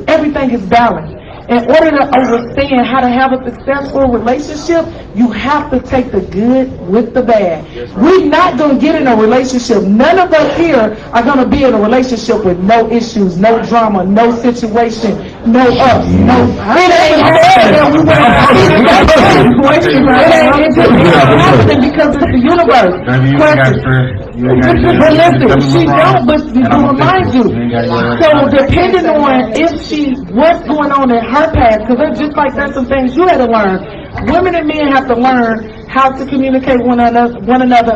Everything is balanced. In order to understand how to have a successful relationship, you have to take the good with the bad. We're not going to get in a relationship. None of us here are going to be in a relationship with no issues, no drama, no situation, no ups, no. It ain't happening because it's the universe. But listen, she don't, but to remind you. So depending on what's going on in her past, because it's just like there's some things you had to learn. Women and men have to learn how to communicate one another,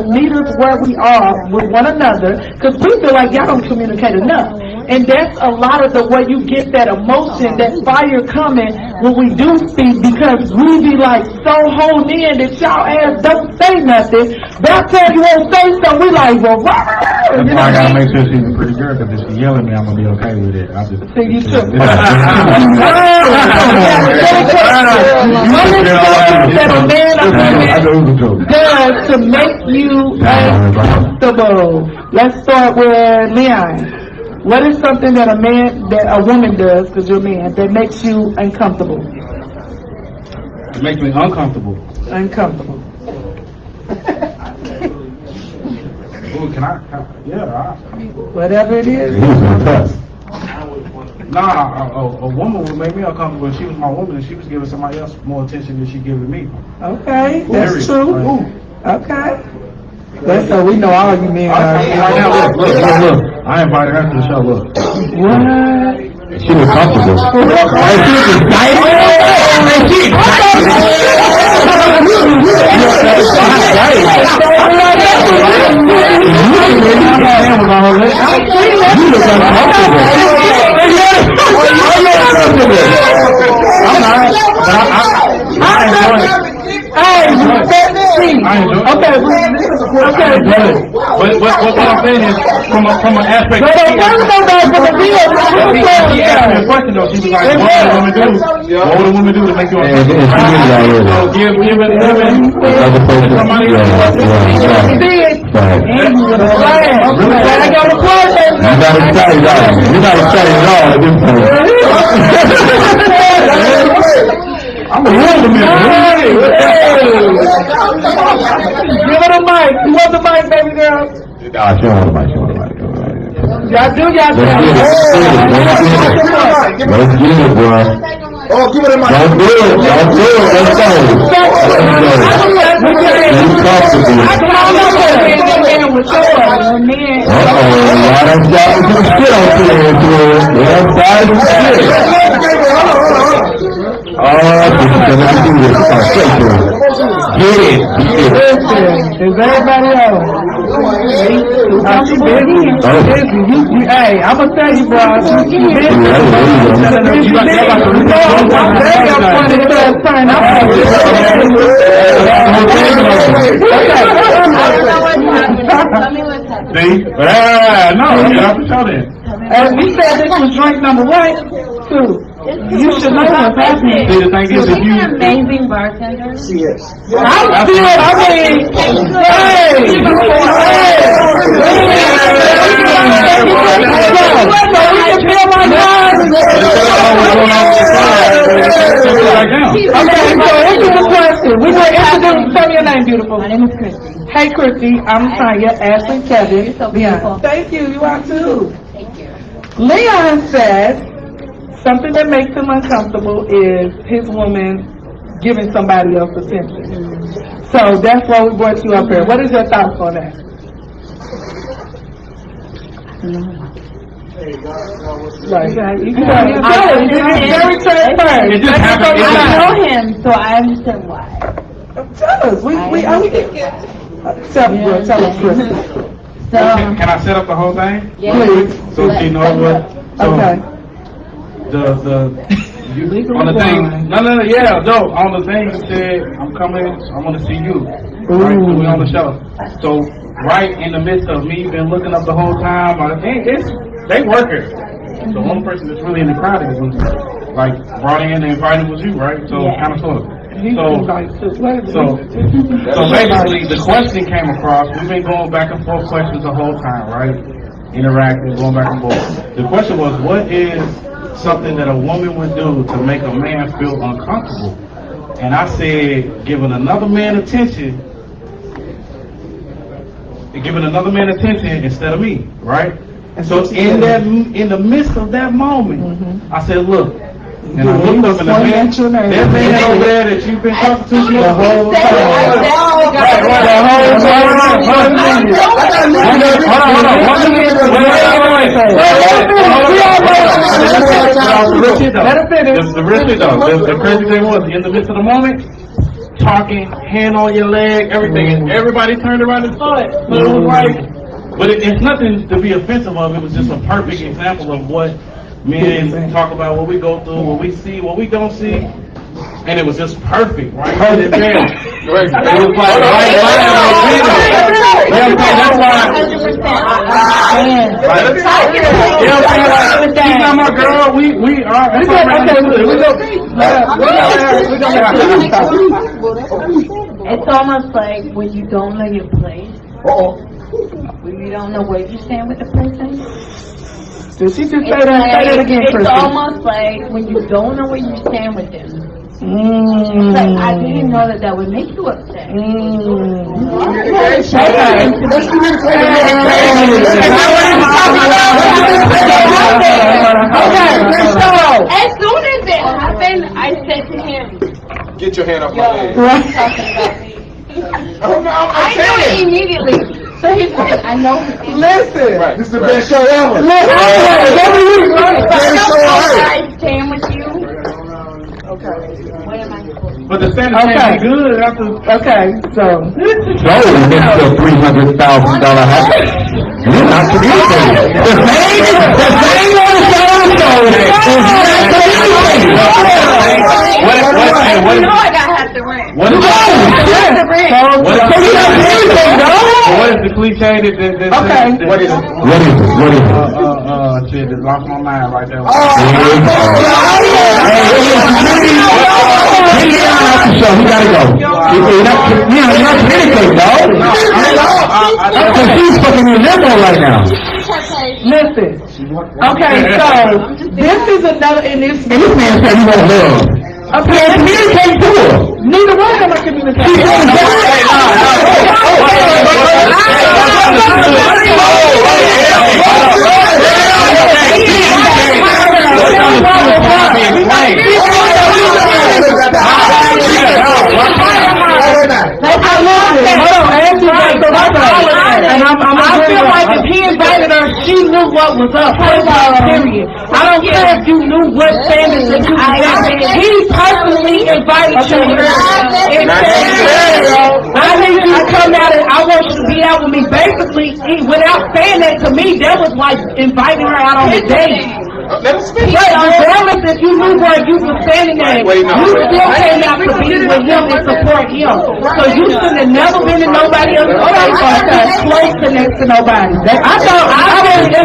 meet us where we are with one another, because we feel like y'all don't communicate enough. And that's a lot of the way you get that emotion, that fire coming when we do speak, because we be like so honed in that y'all ass don't say nothing. But I tell you won't say something, we like, well, that's why I gotta make sure she's a pretty girl, because if she yell at me, I'm gonna be okay with it. I just see you too. That a man or woman does to make you uncomfortable. Let's start with Leon. What is something that a woman does, because you're a man, that makes you uncomfortable? It makes me uncomfortable. Uncomfortable. Ooh, can I yeah. Whatever it is. A woman would make me uncomfortable if she was my woman and she was giving somebody else more attention than she giving me. Okay, that's true. Okay. That's so we know all you men are. Look. I invited her to the show, look. What? She was comfortable. She was Okay. But what I'm saying is, from an aspect, she asked me a question though. She was like, what would a woman do to make you uncomfortable? So give it somebody else. I got a question. You gotta say it all at this point. I'm a woman. Give her the mic. You want the mic, baby girl? Nah, she don't want the mic. Y'all do y'all thing. Let's get it, bro. Oh, give it a mic. Don't do it. Let's go. Y'all done dropped some shit on Get it. Is everybody else? She busy. Hey, I'm gonna tell you, bro. She we said this was drink number 1, 2. You should know what's happening. See, the thing is, if you amazing bartender. Hey! Tell me your name, beautiful. My name is Christy. Hey, Christy. I'm Tanya, Ashley, Kevin. You're so beautiful. Thank you. You are too. Thank you. Leon said something that makes him uncomfortable is his woman giving somebody else attention. So that's why we brought you up here. What is your thoughts on that? Very transparent. It just happened. I know him, so I understand why. Tell us. Tell us, Chris. So, can I set up the whole thing? yeah. So she knows what. So Okay. on the thing. On the thing you said, I'm coming. I want to see you. Right, so we on the show. So right in the midst of me been looking up the whole time, they workers. The only person that's really in the crowd is like brought in and invited was you, right? So kind of sort of. So basically, the question came across. We've been going back and forth questions the whole time, right? Interacting, going back and forth. The question was, what is something that a woman would do to make a man feel uncomfortable? And I said, giving another man attention instead of me, right? And so in the midst of that moment, I said, look, And I looked up and the man, that man over there that you've been talking to, the whole The crazy thing was, in the midst of the moment, talking, hand on your leg, everything, and everybody turned around and saw it. So it was like, but it's nothing to be offensive of. It was just a perfect example of what men talk about, what we go through, what we see, what we don't see. And it was just perfect, right? It was like right. That's why. She's not my girl. We are. It's almost like when you don't know your place. When you don't know where you stand with the person. Did she just say that again, It's Kristen? almost like when you don't know where you stand with them. It's like, I didn't know that would make you upset. As soon as it happened, I said to him, Get your hand off my head. I knew it immediately. So he's like, I know. Listen. Right. This is the best show ever. I stand with you. Okay. What am I supposed to do? But the standard can't be good after. Okay, so. So, Mr. $300,000 house, you're not communicating. The same on the You know I gotta have to rent. What is What is the cliche that What is it? Shit, that lost my mind right there. So we gotta go. You're not communicating, dog. Because she's fucking in limbo right now. Listen. Okay, so this is another, and this And this man said he won't love. okay, Communicate to her. neither one of them are communicating. I feel like if he invited her, she knew what was up. Period. I don't care if you knew what standards that you had. He personally invited you. I need you to come out and I want you to be out with me. Basically, without saying that to me, that was like inviting her out on a date. Let him speak. But regardless if you knew where you were standing at, you still came out to be with him and support him. So you should have never been in nobody else's place or close to next to nobody.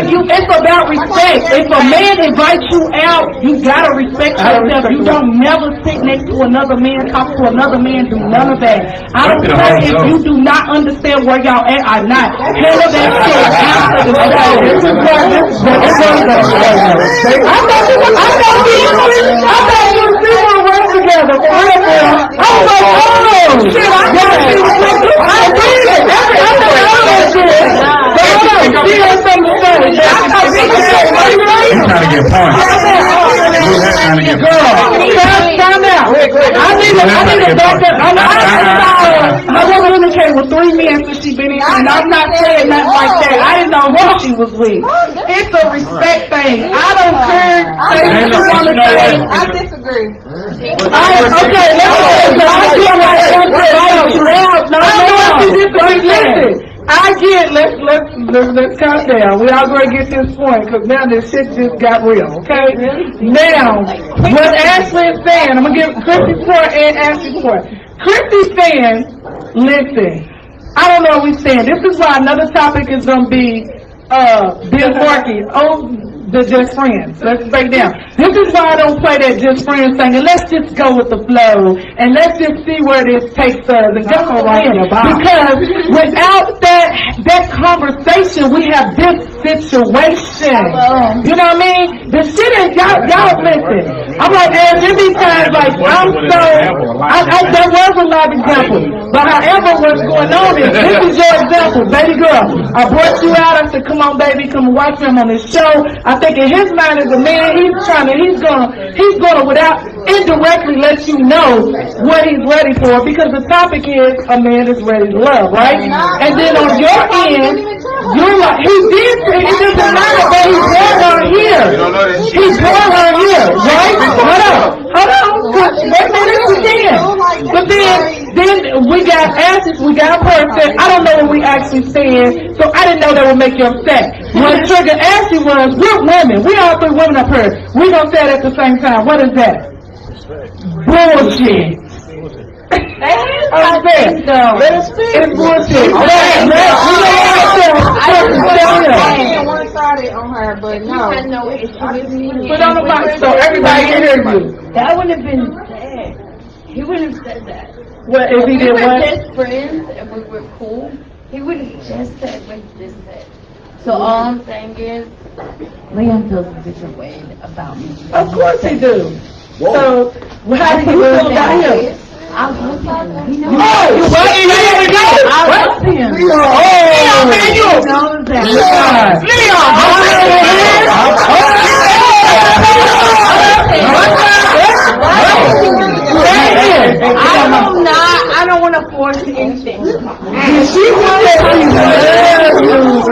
It's about respect. If a man invites you out, you gotta respect yourself. You don't never sit next to another man, talk to another man, do none of that. I don't care if you do not understand where y'all at or not. Handle that shit after the show. This is where I thought you and Steve were work together. For real, girl. I was like, oh, shit, I got you. I did it. I know that shit. But hold on, she has something to say. I thought we could say, He's trying to get points. girl, time out. I need to back up. I wasn't communicating with 3 men since she been in, and I'm not saying nothing like that. I didn't know who she was with. It's a respect thing. I don't care. Say what you want to say. I disagree. Okay, I feel like listen. I get. Let's calm down. We all gonna get this point because now this shit just got real. Okay. Now, what Ashley is saying, I'm gonna give Christy's point and Ashley's point. Christy's saying, listen. I don't know what we're saying. This is why another topic is gonna be Bill Markey. The just friends. Let's break down. This is why I don't play that just friends thing. And let's just go with the flow. And let's just see where this takes us. And go right here. Because without that conversation, we have this situation. You know what I mean? The shit is, y'all listen. I'm like, there be times like, there was a lot of examples. But however, what's going on is, this is your example. Baby girl, I brought you out. I said, come on, baby, come and watch me. I'm on this show. I I think in his mind as a man, he's gonna without indirectly let you know what he's ready for, because the topic is a man is ready to love, right? And then on your end, you're like, he did say it doesn't matter, but he brought her here. He brought her here, right? Hold on. Wait a minute, we can. But then we got answers, we got a person. I don't know what we actually said, so I didn't know that would make you upset. What triggered Ashley was, we're women. We all three women up here. We gonna say it at the same time. What is that? Bullshit. I'm saying, it's bullshit. I one-sided on her, but no. Had no issue with me. Put on the mic so everybody can hear you. That would have been sad. He wouldn't have said that. What if he did we were what? just friends and we were cool, he would have just said what he just said. So all I'm saying is, Liam feels a different way about me. Of course he do. So, how do you feel about him? I love him. He knows. Oh, you what? Here we go. I love him. Oh, man, you. He knows that. I don't want to force anything. She wanted to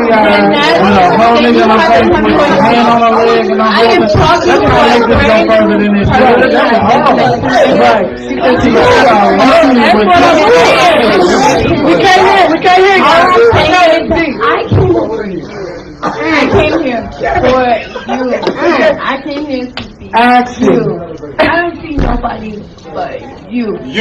I am talking to my friend. We can't hear you. I came here for you. I came here to see Action. I don't see nobody but you. She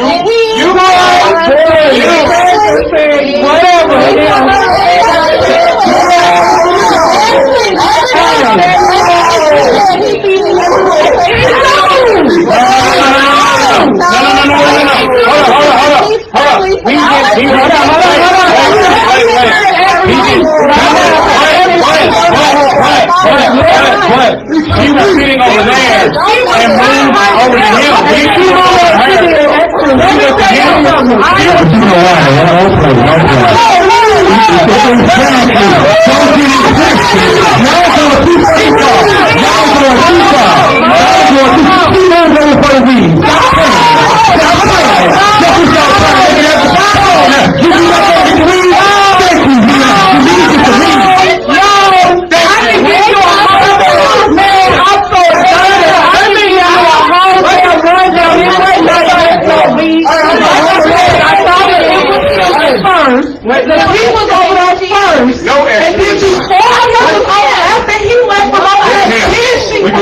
was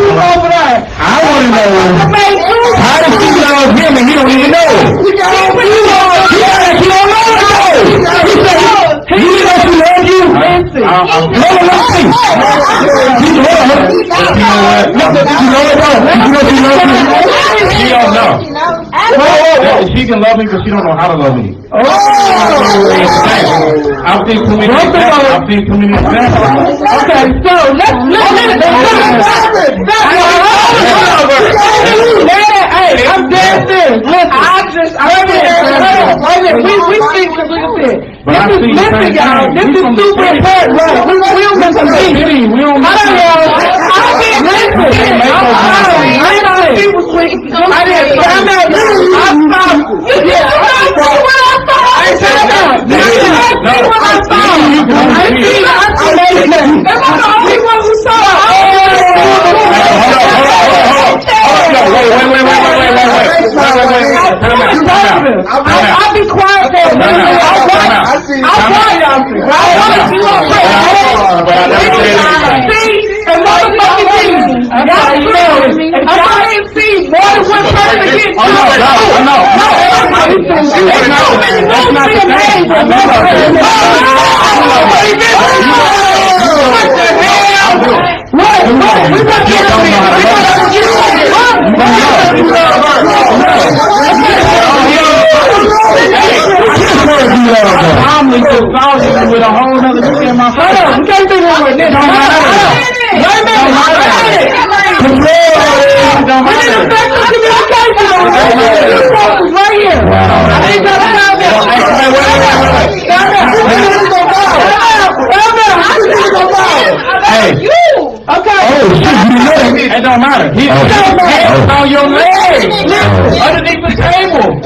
sitting over there and moved over to him. She can love me, but she don't know how to love me. I've seen too many examples. Okay, so let's hey, I'm dead serious. Listen, we speak because we can see it. Listen, y'all, this is super important. Right? We don't miss a beat. I'll be quiet for a minute. I'll quiet y'all. And motherfucking things. Y'all ain't seen more than one person get with a whole other chick in my face. We can't do that with this. Right here. I ain't got time Hey. Okay. don't matter. His hands on your legs. Underneath the table.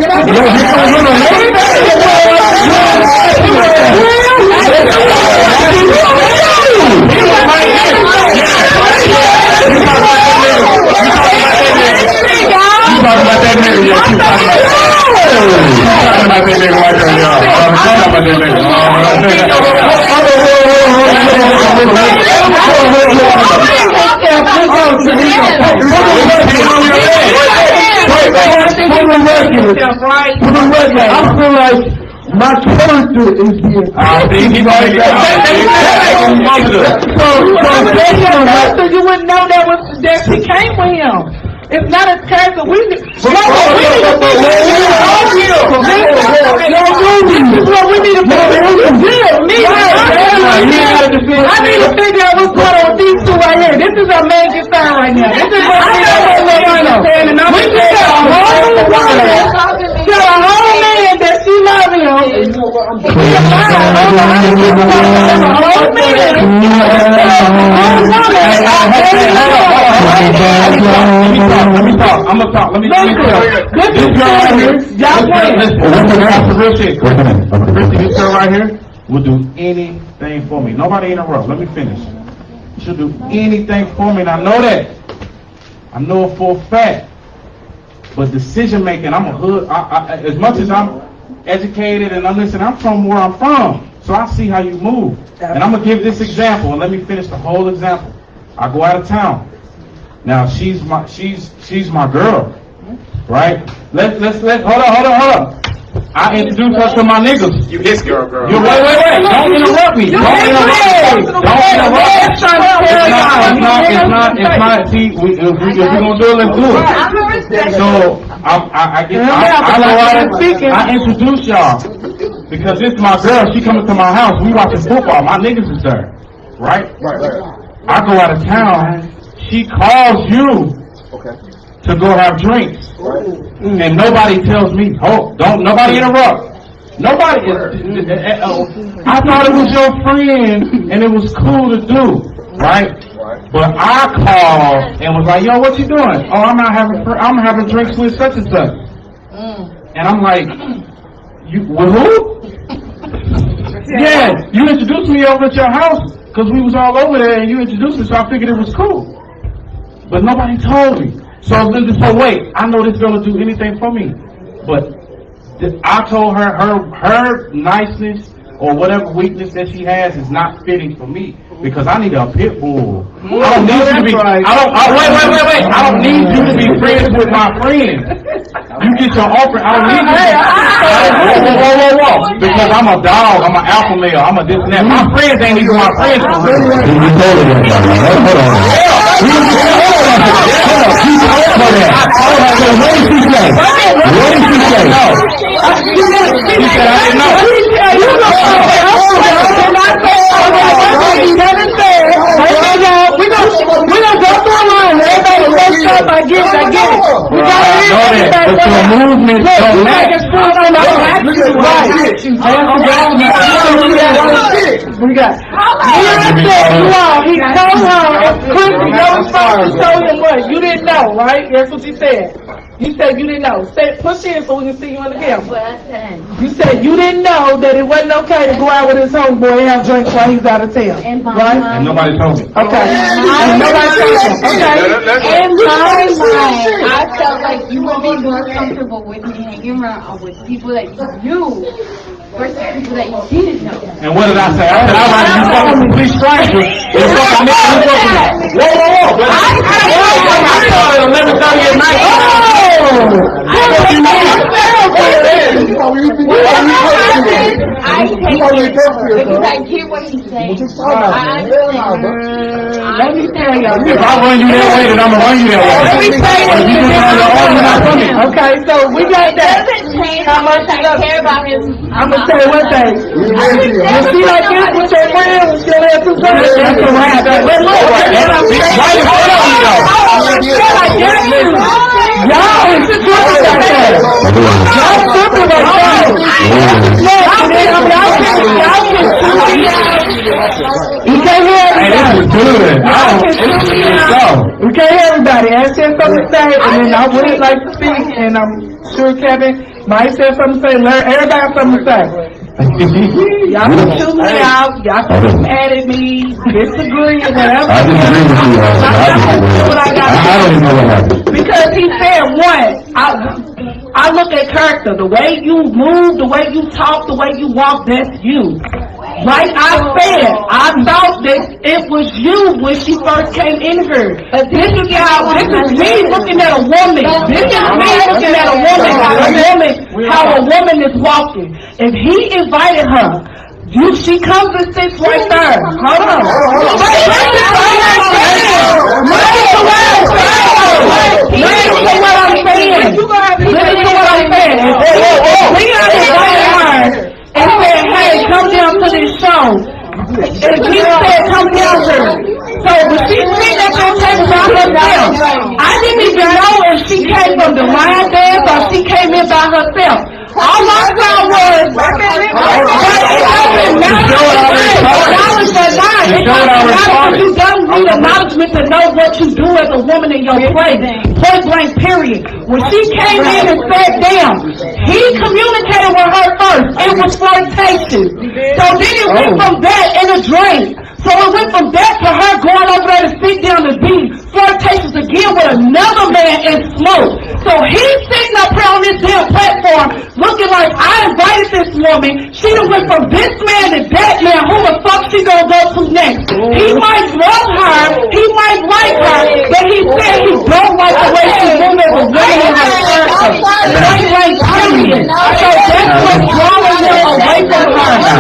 My character is here. So you wouldn't know that she came with him. It's not a character. We need to figure out what's going on with these two right here. This is our main concern right now. This is what we got a whole man that she loves him. Let me talk. I'm gonna talk. Let me tell you. This girl right here, this girl right here will do anything for me. Nobody interrupt. Let me finish. She'll do anything for me, and I know that. I know it for a fact. But decision making, I'm a hood. As much as I'm educated and I'm from where I'm from, so I see how you move. And I'm gonna give this example, and let me finish the whole example. I go out of town. Now she's my girl, right? Let's hold on. I introduce her to my niggas. You his girl. Wait. Don't interrupt me. Don't interrupt me. It's not. See, if we're gonna do it, let's do it. So I introduce y'all because this is my girl. She coming to my house. We watching football. My niggas is there, right? I go out of town. She calls you to go have drinks, and nobody tells me, nobody interrupt. Nobody. I thought it was your friend, and it was cool to do, right? But I called and was like, yo, what you doing? Oh, I'm having drinks with such and such. And I'm like, you with who? Yeah, you introduced me over at your house because we was all over there, and you introduced me, so I figured it was cool. But nobody told me. So wait, I know this girl will do anything for me. But I told her her niceness or whatever weakness that she has is not fitting for me. Because I need a pit bull. I don't need you to be, wait. I don't need you to be friends with my friend. You get your offer, I don't need you to be. Whoa. Because I'm a dog, I'm an alpha male, I'm a this and that. My friends ain't even my friends for real. He said I didn't know. We're gonna go through a line. Everybody messed up. I get it. We gotta hear that. But your movement don't match. We got. He told her, Chrissy, your response told him what? You didn't know, right? That's what you said. You said you didn't know. Push in so we can see you on the camera. What I said. You said you didn't know that it wasn't okay to go out with his homeboy and have drinks while he's out of town, right? And nobody told me. Okay. And nobody told him. Okay. In my mind, I felt like you would be more comfortable with me hanging around with people that you versus people that you didn't know. And what did I say? I said, all right, you fucking complete strangers. You fucking niggas. Whoa. I called at 11:30 at night. I take it because I get what he's saying. I understand. Let me tell y'all. If I run you that way, then I'm gonna run you that way. Let me tell you. If you just on your own, you're not coming. Okay, so we got It that. doesn't change how much I care about him. I'm gonna tell you one thing. You see like this with your friend when she only had two brothers? That's a wrap. But look, Why you hold on me though? y'all is stupid like that. Y'all stupid like that. He can't hear everything. good. We can't hear everybody. I said something to say, and then I would like to speak, and I'm sure Kevin might say something to say. Everybody have something to say. Y'all can shoot me out. Y'all can get mad at me, disagree, whatever. I disagree with you. I don't even know what happened. Because he said, one, I look at character. The way you move, the way you talk, the way you walk, that's you. Like I said, I thought that it was you when she first came in here. This is me looking at a woman. This is me looking at a woman, how a woman is walking. If he invited her, she comes and sits right there. Hold on. Listen to what I'm saying. Leon invited her and said, hey, come down to this show. And he said, come down here. So when she sitting at your table by herself, I didn't even know if she came from the line dance or she came in by herself. All I saw was, you don't need acknowledgement to know what you do as a woman in your place. Point blank, period. When she came in and sat down, he communicated with her first. It was flirtation. So then it went from that in a drink. So it went from that to her going over there to sit down and be flirtations again with another man and smoke. So he's sitting up here on this damn platform looking like I invited this woman. She done went from this man to that man. Who the fuck she gonna go to next? He might love her, he might like her, but he said he don't like the way she moves as a woman in her person. Point blank, period. So that's what's drawing him away from her.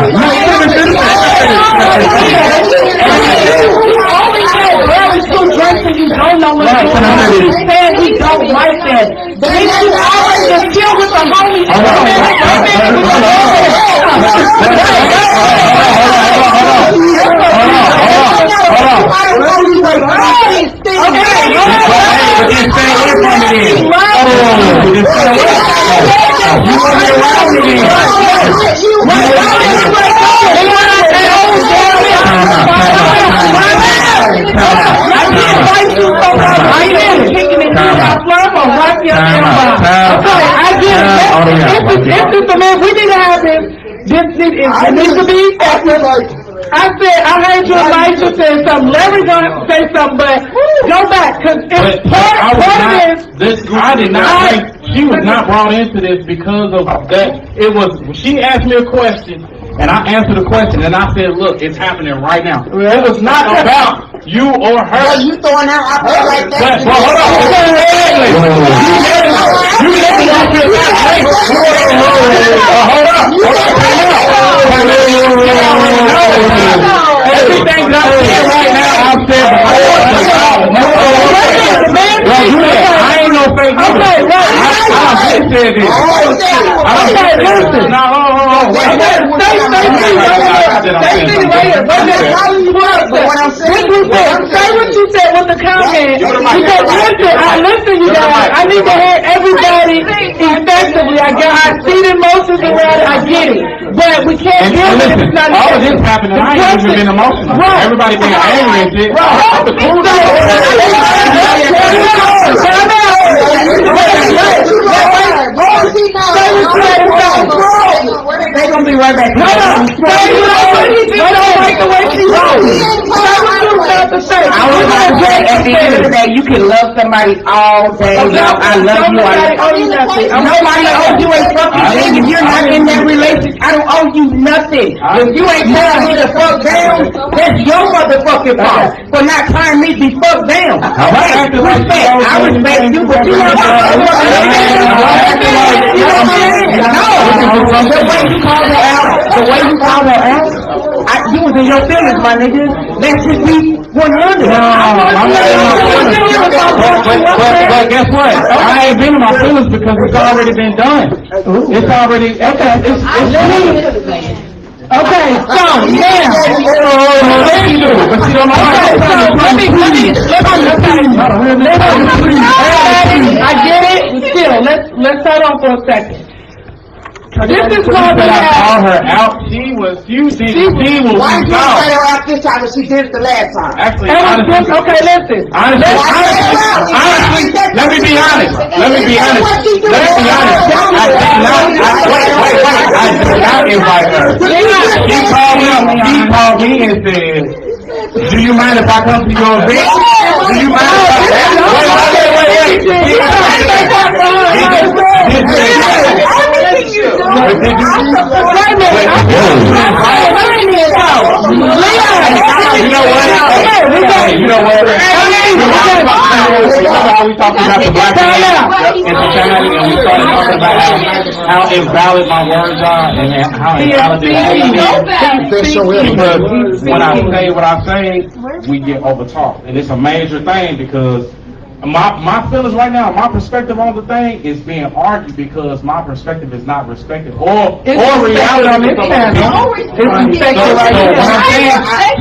Only had very two drinks and you don't know what you're doing. He said he don't like that. But if you already just chill with the homies, we need to have this. It needs to be. I said, I heard you Elijah say something. Larry gonna say something, but go back, cause it's part of this. I did not think she was not brought into this because of that. It was, she asked me a question, and I answered the question, and I said, look, it's happening right now. It was not about you or her. You throwing out options like that? But hold on. You let me off your hold up. Everything that I'm saying right now, I'm saying I ain't no fake news. I said this. No, Say what you said with the comment. Because listen, I listen, you guys. I need to hear everybody effectively. I see the emotions around it. I get it. But we can't deal with it. It's not all of this happening. I ain't even been emotional. Everybody being angry and shit. They gonna be right back. No, you don't like the way she rolls. I was gonna say, at the end of the day, you can love somebody all day long. I love you. Nobody owes you a fucking thing. If you're not in that relationship, I don't owe you nothing. If you ain't telling me to fuck down, that's your motherfucking fault for not trying me to be fucked down. I respect you, but you don't the way you call her out, you was in your feelings, my nigga. That should be 100. But guess what? I ain't been in my feelings because it's already been done. It's already, Okay, so now, but she don't know I get it. Still, let's hold on for a second. This is why we I have. called her out. She was Why did you say her out this time and she did it the last time? Actually, Okay, honestly, listen. let me be honest. I did not invite her. She called me and said, do you mind if I come to your event? Do you mind if You know what? We talked about the black man and society, and we started talking about how invalid my words are and how invalid they are. Because when I say what I say, we get overtalked, and it's a major thing because my feelings right now, my perspective on the thing is being argued because my perspective is not respected or reality on this channel.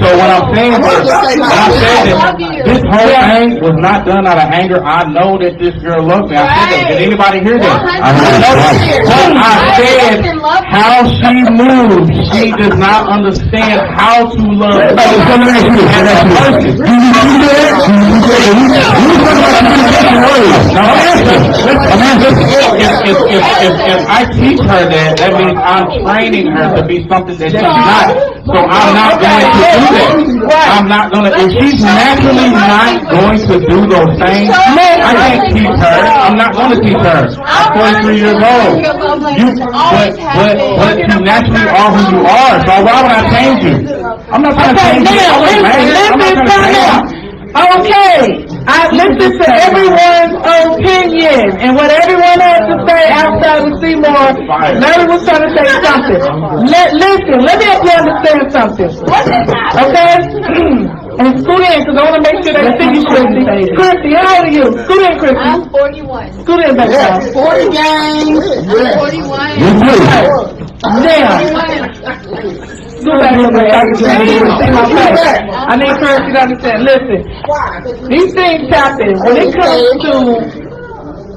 So what I'm saying is, this whole thing was not done out of anger. I know that this girl loves me. I said that. Did anybody hear that? I said how she moves. She does not understand how to love as a person. If I teach her that means I'm training her to be something that she's not. So I'm not going to do that. I'm not going to, if she's naturally not going to do those things, I can't teach her. I'm not going to teach her. I'm 43 years old. But you naturally are who you are. So why would I change you? I'm not trying to change you. I'm not trying to change you. Okay, I listened to everyone's opinion and what everyone had to say outside of Seymour. Mary was trying to say something. Listen, let me help you understand something. Okay? And scoot in, because I want to make sure they see you, Christy. Christy, how old are you? Scoot in, Christy. I'm 41. Scoot in, baby. 40 games. 41. Now, go back to I need Christy to understand. Listen, these things happen when it comes to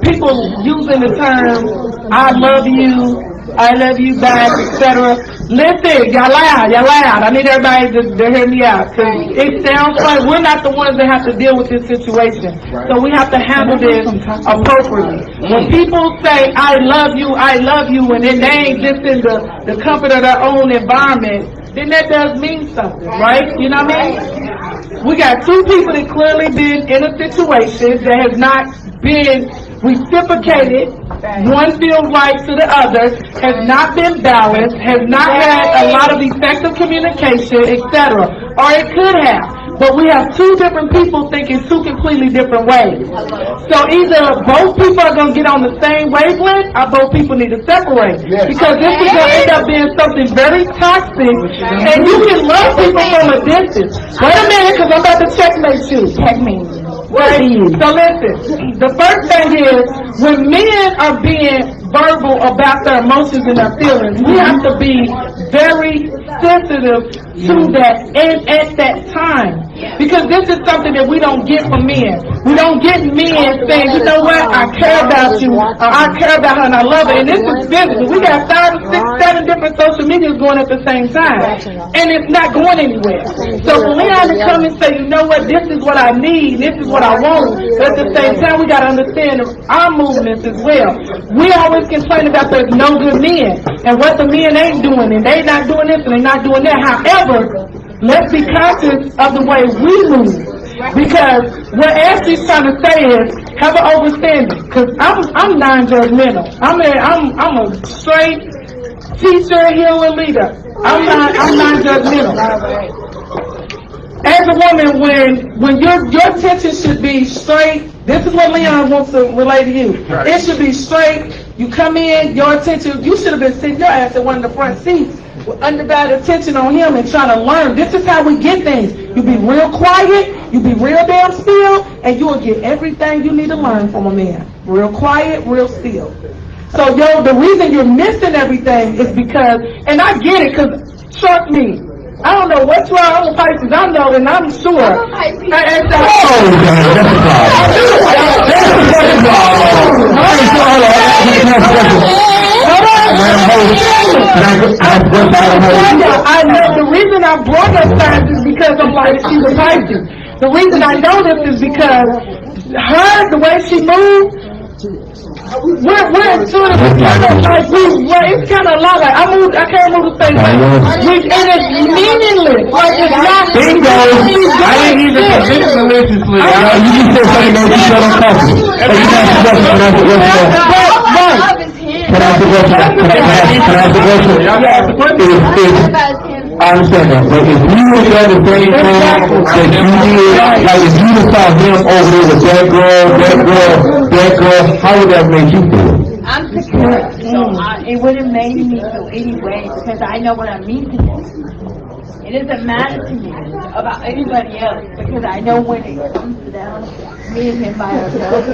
people using the term "I love you back," etc. Listen, y'all loud. I need everybody to hear me out, because it sounds like we're not the ones that have to deal with this situation. So we have to handle this appropriately. When people say I love you," and then they ain't just in the comfort of their own environment, then that does mean something, right? You know what I mean? We got two people that clearly been in a situation that has not been reciprocated. One feels right to the other, has not been balanced, has not had a lot of effective communication, etc. Or it could have. But we have two different people thinking two completely different ways. So either both people are going to get on the same wavelength, or both people need to separate. Because this is going to end up being something very toxic, and you can love people from a distance. Wait a minute, because I'm about to checkmate you. Checkmate. Right? So listen, the first thing is, when men are being verbal about their emotions and their feelings, we have to be very sensitive to that and at that time. Because this is something that we don't get from men. We don't get men saying, you know what, I care about you, or I care about her and I love her. And this is physical. We got 5, 6, 7 different social medias going at the same time. And it's not going anywhere. So when we have to come and say, you know what, this is what I need, this is what I want, but at the same time we got to understand our movements as well. We always complain about there's no good men, and what the men ain't doing, and they not doing this and they not doing that. However, let's be conscious of the way we move, because what Ashley's trying to say is have an understanding. Because I'm non-judgmental. I'm a straight teacher, healer, leader. I'm non-judgmental. As a woman, when your attention should be straight, this is what Leon wants to relay to you. It should be straight. You come in, your attention, you should have been sitting your ass at one of the front seats with undivided attention on him and trying to learn. This is how we get things. You be real quiet, you be real damn still, and you will get everything you need to learn from a man. Real quiet, real still. So, the reason you're missing everything is because, and I get it, because trust me, I don't know what's wrong with Pisces. I know, and I'm sure. I know the reason I brought up signs is because I'm like, she's a Pisces. The reason I know this is because the way she moves, we're sort of kind of like, it's kind of a lot like, I can't move the same way. And it's meaningless. Like, it's not. Bingo! I ain't even convinced maliciously. You just said something that you felt uncomfortable. Can I ask a question? I understand that, but if you were done the same thing that you did, like if you just saw him over there with that girl, how would that make you feel? I'm secure, so it wouldn't make me feel any way because I know what I mean to him. It doesn't matter to me about anybody else because I know when it comes to down, me and him by ourselves,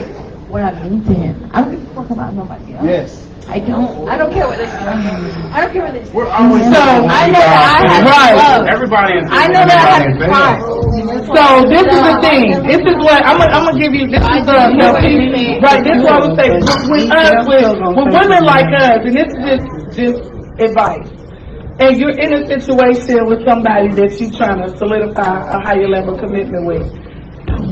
what I mean to him. I don't give a fuck about nobody else. Yes. I don't care what they say. I don't care what they say. We're always So I know that I have love. Everybody is. I know that I have pride. So this is the thing. This is what I'm gonna give you. This is the right. This is what I would say. With women like us, and this is just advice. And you're in a situation with somebody that you're trying to solidify a higher level commitment with.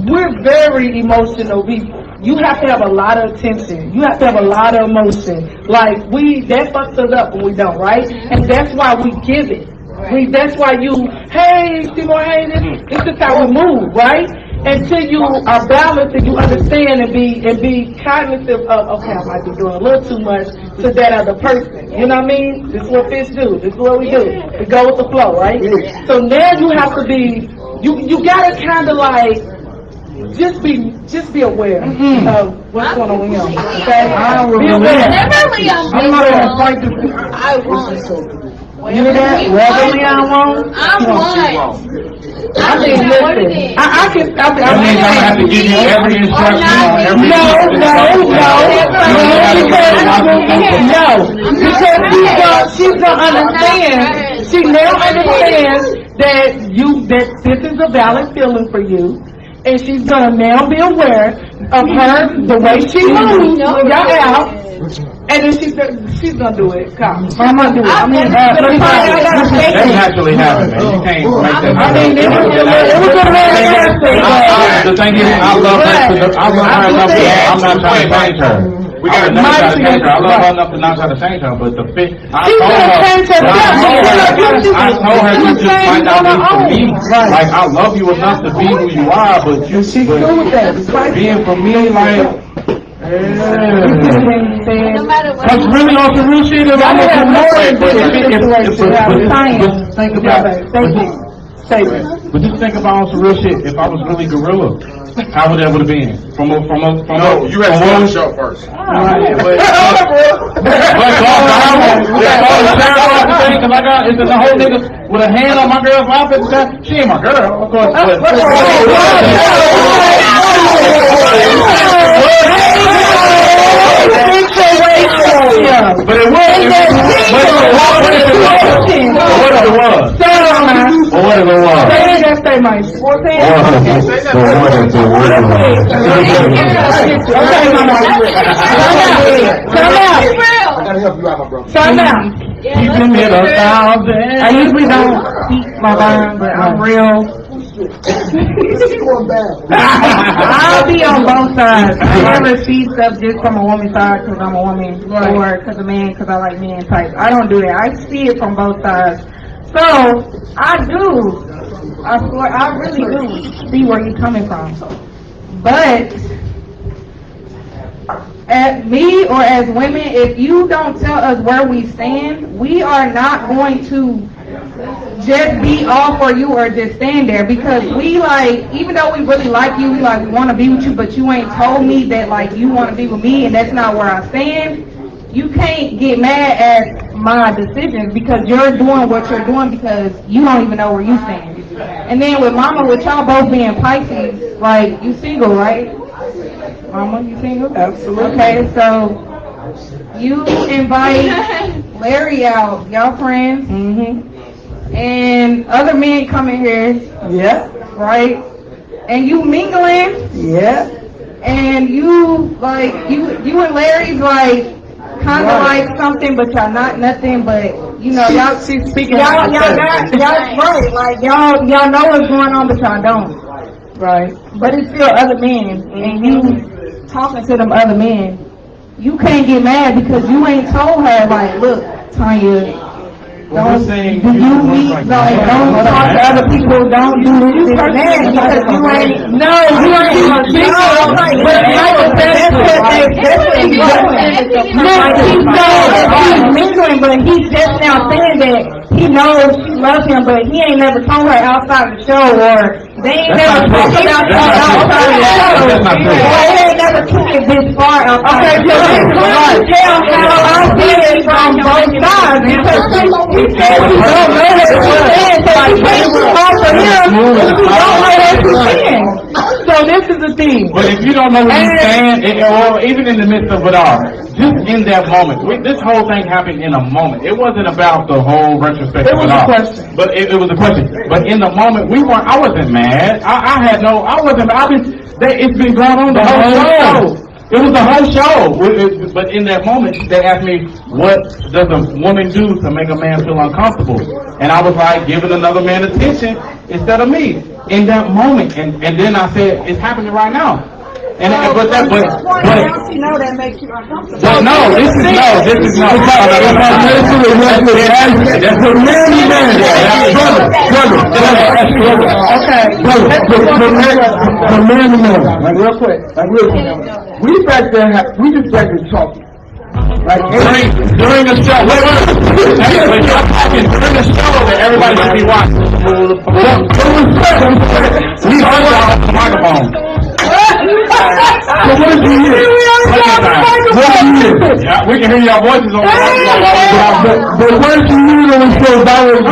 We're very emotional people. You have to have a lot of attention. You have to have a lot of emotion. Like that fucks us up when we don't, right? And that's why we give it. That's why hey, Seymour, hey, this is how we move, right? Until you are balanced and you understand and be cognizant of, okay, I might be doing a little too much to that other person. You know what I mean? This is what fish do. This is what we do. We go with the flow, right? So now you have to be, you gotta kind of like, just be aware of what's going on with him. Okay? Be aware. I'm not gonna fight this. I won. You know that? Whatever Leon wants. I won. I mean, listen. I can. That means I'm gonna have to give you every instruction on every. Because she's gonna understand. She now understands that this is a valid feeling for you. And she's gonna now be aware of the way she moves, y'all out, and then she's gonna do it. I'm gonna do it. I mean, That naturally happens, man. You can't make that. I mean, it was a little The thing is, I love her. I'm not trying to change her. We gotta never try to change her. I love her enough to not try to change her, but the fit. I told her you just might not be for me. Like, I love you enough to be who you are, but you being for me, like. No matter what. That's really on some real shit. Think about it. But just think about some real shit. If I was really gorilla, how would that would have been? No, you had to go on the show first. Right, but it's a whole nigga with a hand on my girl's mouth at the time. She ain't my girl, of course. But it was. What if it was? What if it was? Say that, say Mike. Time out. I usually don't speak my mind, but I'm real. I'll be on both sides. I never see stuff just from a woman's side because I'm a woman, or because a man, because I like men type. I don't do that. I see it from both sides. So I do. I swear, I really do see where you're coming from. But as me or as women, if you don't tell us where we stand, we are not going to just be all for you or just stand there, because we like, even though we really like you, we want to be with you, but you ain't told me that like you want to be with me and that's not where I stand. You can't get mad at my decisions because you're doing what you're doing because you don't even know where you stand. And then with Mama, with y'all both being Pisces, like, you single, right? Mama, you single? Absolutely. Okay, so you invite Larry out, y'all friends, and other men come in here, right? And you mingling, and you like you and Larry's like kind of like something, but y'all not nothing, but, you know, y'all, She's speaking. y'all right, like, y'all know what's going on, but y'all don't. Right. But it's still other men, and you talking to them other men, you can't get mad because you ain't told her, like, look, Tanya, don't saying do you need, like, don't talk to other people, don't do this and that, because you ain't, no, you ain't, he's mingling, but he's just now saying that he knows she loves him, but he ain't never told her outside the show, or they ain't never talked about her outside the show, or they ain't never took it this far outside the show. So tell how I feel from both sides, because he said he don't know what she's saying, so he can't talk to him if you don't know what she's saying. So this is the thing. But if you don't know what he's saying, or even in the midst of it all, just in that moment, this whole thing happened in a moment. It wasn't about the whole retrospective It was at a all. question. But it was a question. But in the moment, I wasn't mad. It's been going on the whole show. It was the whole show. But in that moment, they asked me, what does a woman do to make a man feel uncomfortable? And I was like, giving another man attention instead of me. In that moment. And then I said, it's happening right now. And but you know that makes you uncomfortable. but no, this is no. That's a manly man. Like real quick. We back there, we just back there talking. Like during the show. When you're talking during the show that everybody should be watching. We heard y'all on the microphone. So what did you hear? Yeah, we can hear your voices on the microphone. But what did you hear that was so violent?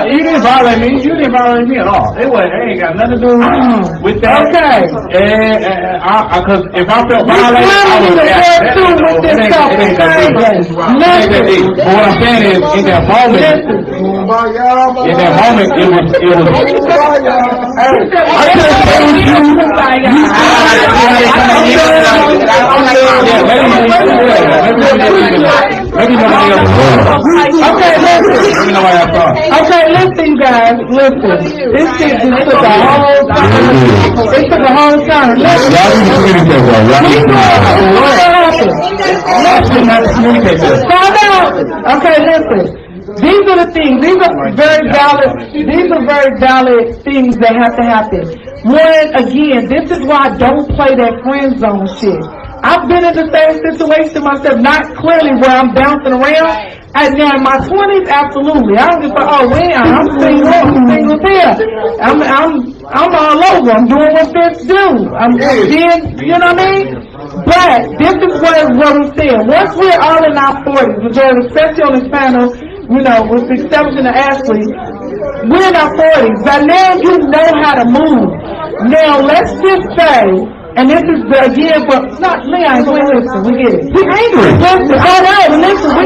You didn't violate me. You didn't violate me at all. It ain't got nothing to do with that. Okay. Because if I felt violated, I would react to that. It ain't that deep. But what I'm saying is, in that moment, it was. I can't say with you. Okay, listen, you guys, listen. This shit just took a whole time. It took a whole time. Okay, listen. These are the things. These are very valid things that have to happen. One, again, this is why I don't play that friend zone shit. I've been in the same situation myself, not clearly where I'm bouncing around. And now in my 20s, absolutely. I don't give a I'm single here. I'm all over. I'm doing what this do. I'm being, you know what I mean? But this is what we said. Once we're all in our 40s, majority, especially on this panel, you know, with the exception of Ashley, we're in our 40s. By now, you know how to move. Now, let's just say, and this is again for not Leon. Listen, we get it. He's angry. Listen, all right. Listen, we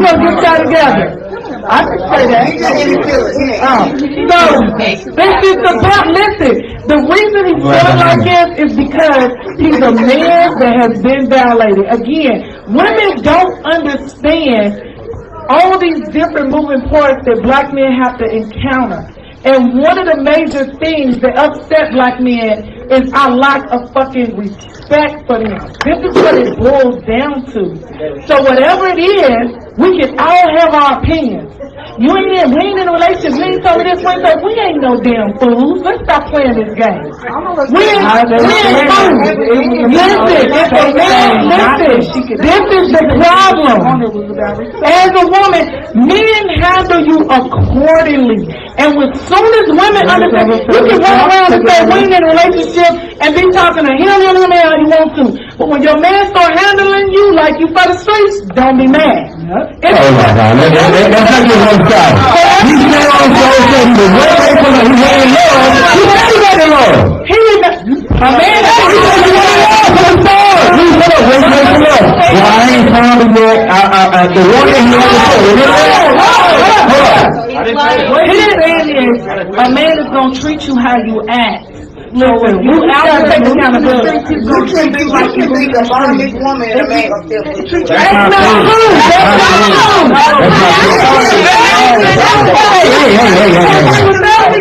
gonna get that together. I can say that. So this is about. Listen, the reason he's feeling like this is because he's a man that has been violated. Again, women don't understand all these different moving parts that black men have to encounter. And one of the major things that upset black men is our lack of fucking respect for them. This is what it boils down to. So whatever it is, we can all have our opinions. We ain't in a relationship, we ain't told this, we ain't no damn fools. Let's stop playing this game. We ain't fools. Listen, this is the problem. As a woman, men handle you accordingly. And as soon as women understand, you can run around and say we ain't in a relationship and be talking to him all you want to. But when your man start handling you like you for the streets, don't be mad. Oh my God, that's not just one side. He's not also saying the way he's in love. He's not in love. A man well, I ain't found it yet. The one that a man is gonna treat you how you act. listen, we gotta take accountability. You treat you like you be the longest woman in a man of still. That's not true. That's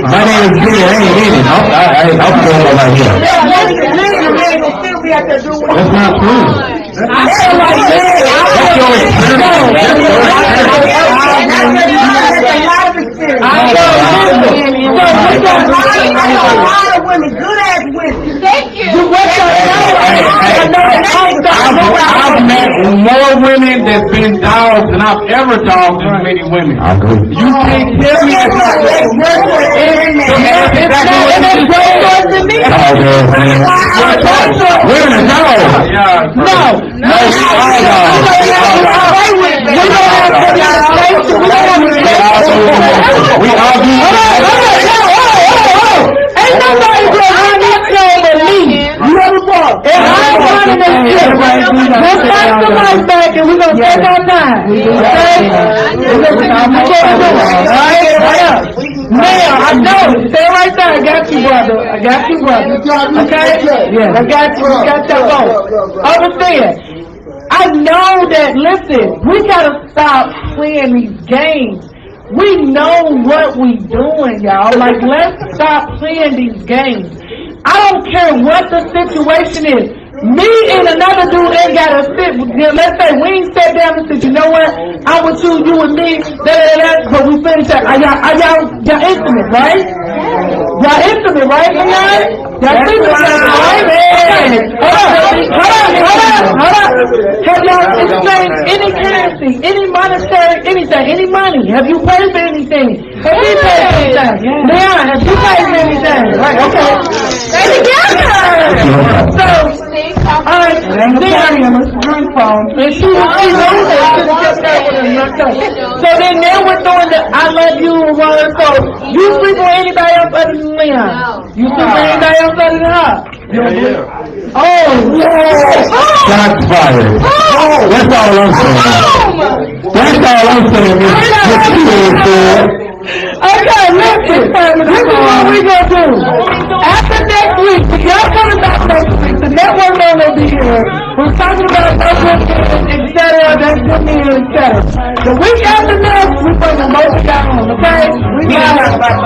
My name is Peter. I ain't in it. I'm going right here. That's not true. That's your I've met more women that's been dogs than I've ever dogged as many women. I agree. You can't tell me it's not women are dogs. We argue. Ain't nobody gonna run this show but me. You ever walk? And I'm running this show. Let's find somebody back and we're gonna take our time. Okay? Now, I know. Stay right there. I got you, brother. Okay? Yeah, I got you. You got that vote. Understand? I know that, listen, we gotta stop playing these games. We know what we doing, y'all. Like, let's stop playing these games. I don't care what the situation is. Me and another dude ain't gotta sit. Let's say we ain't sat down and said, you know what? I'm with you, you with me, but we finished that. Are y'all intimate, right? Y'all intimate, right? Y'all intimate, right? Hold on. Have y'all exchanged any currency, any monetary, anything, any money? Have you paid for anything? Have you paid for anything? Leon, have you paid for anything? Right, okay. Stay together! So, alright, and she knows that. So then we're doing the I love you word. So you sleep with anybody else other than Leon? You sleep with anybody else other than her? Oh, yeah. Shots fired. That's all I'm saying. That's all I'm saying. Okay, listen. This is what we gonna do. After next week, if y'all coming back next week, the network gonna be here. We're talking about et cetera, that's good news, et cetera. The week after next, we bring them both down, okay?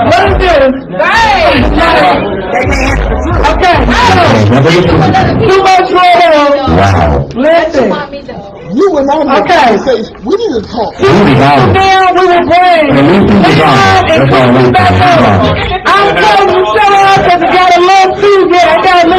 What is this? Okay, too much roll. Wow. Listen. You and I make conversation. We need to talk. Now we will bring Leon and Chrissy back up. I'm telling you, show up because I got a little too. Yeah, I got a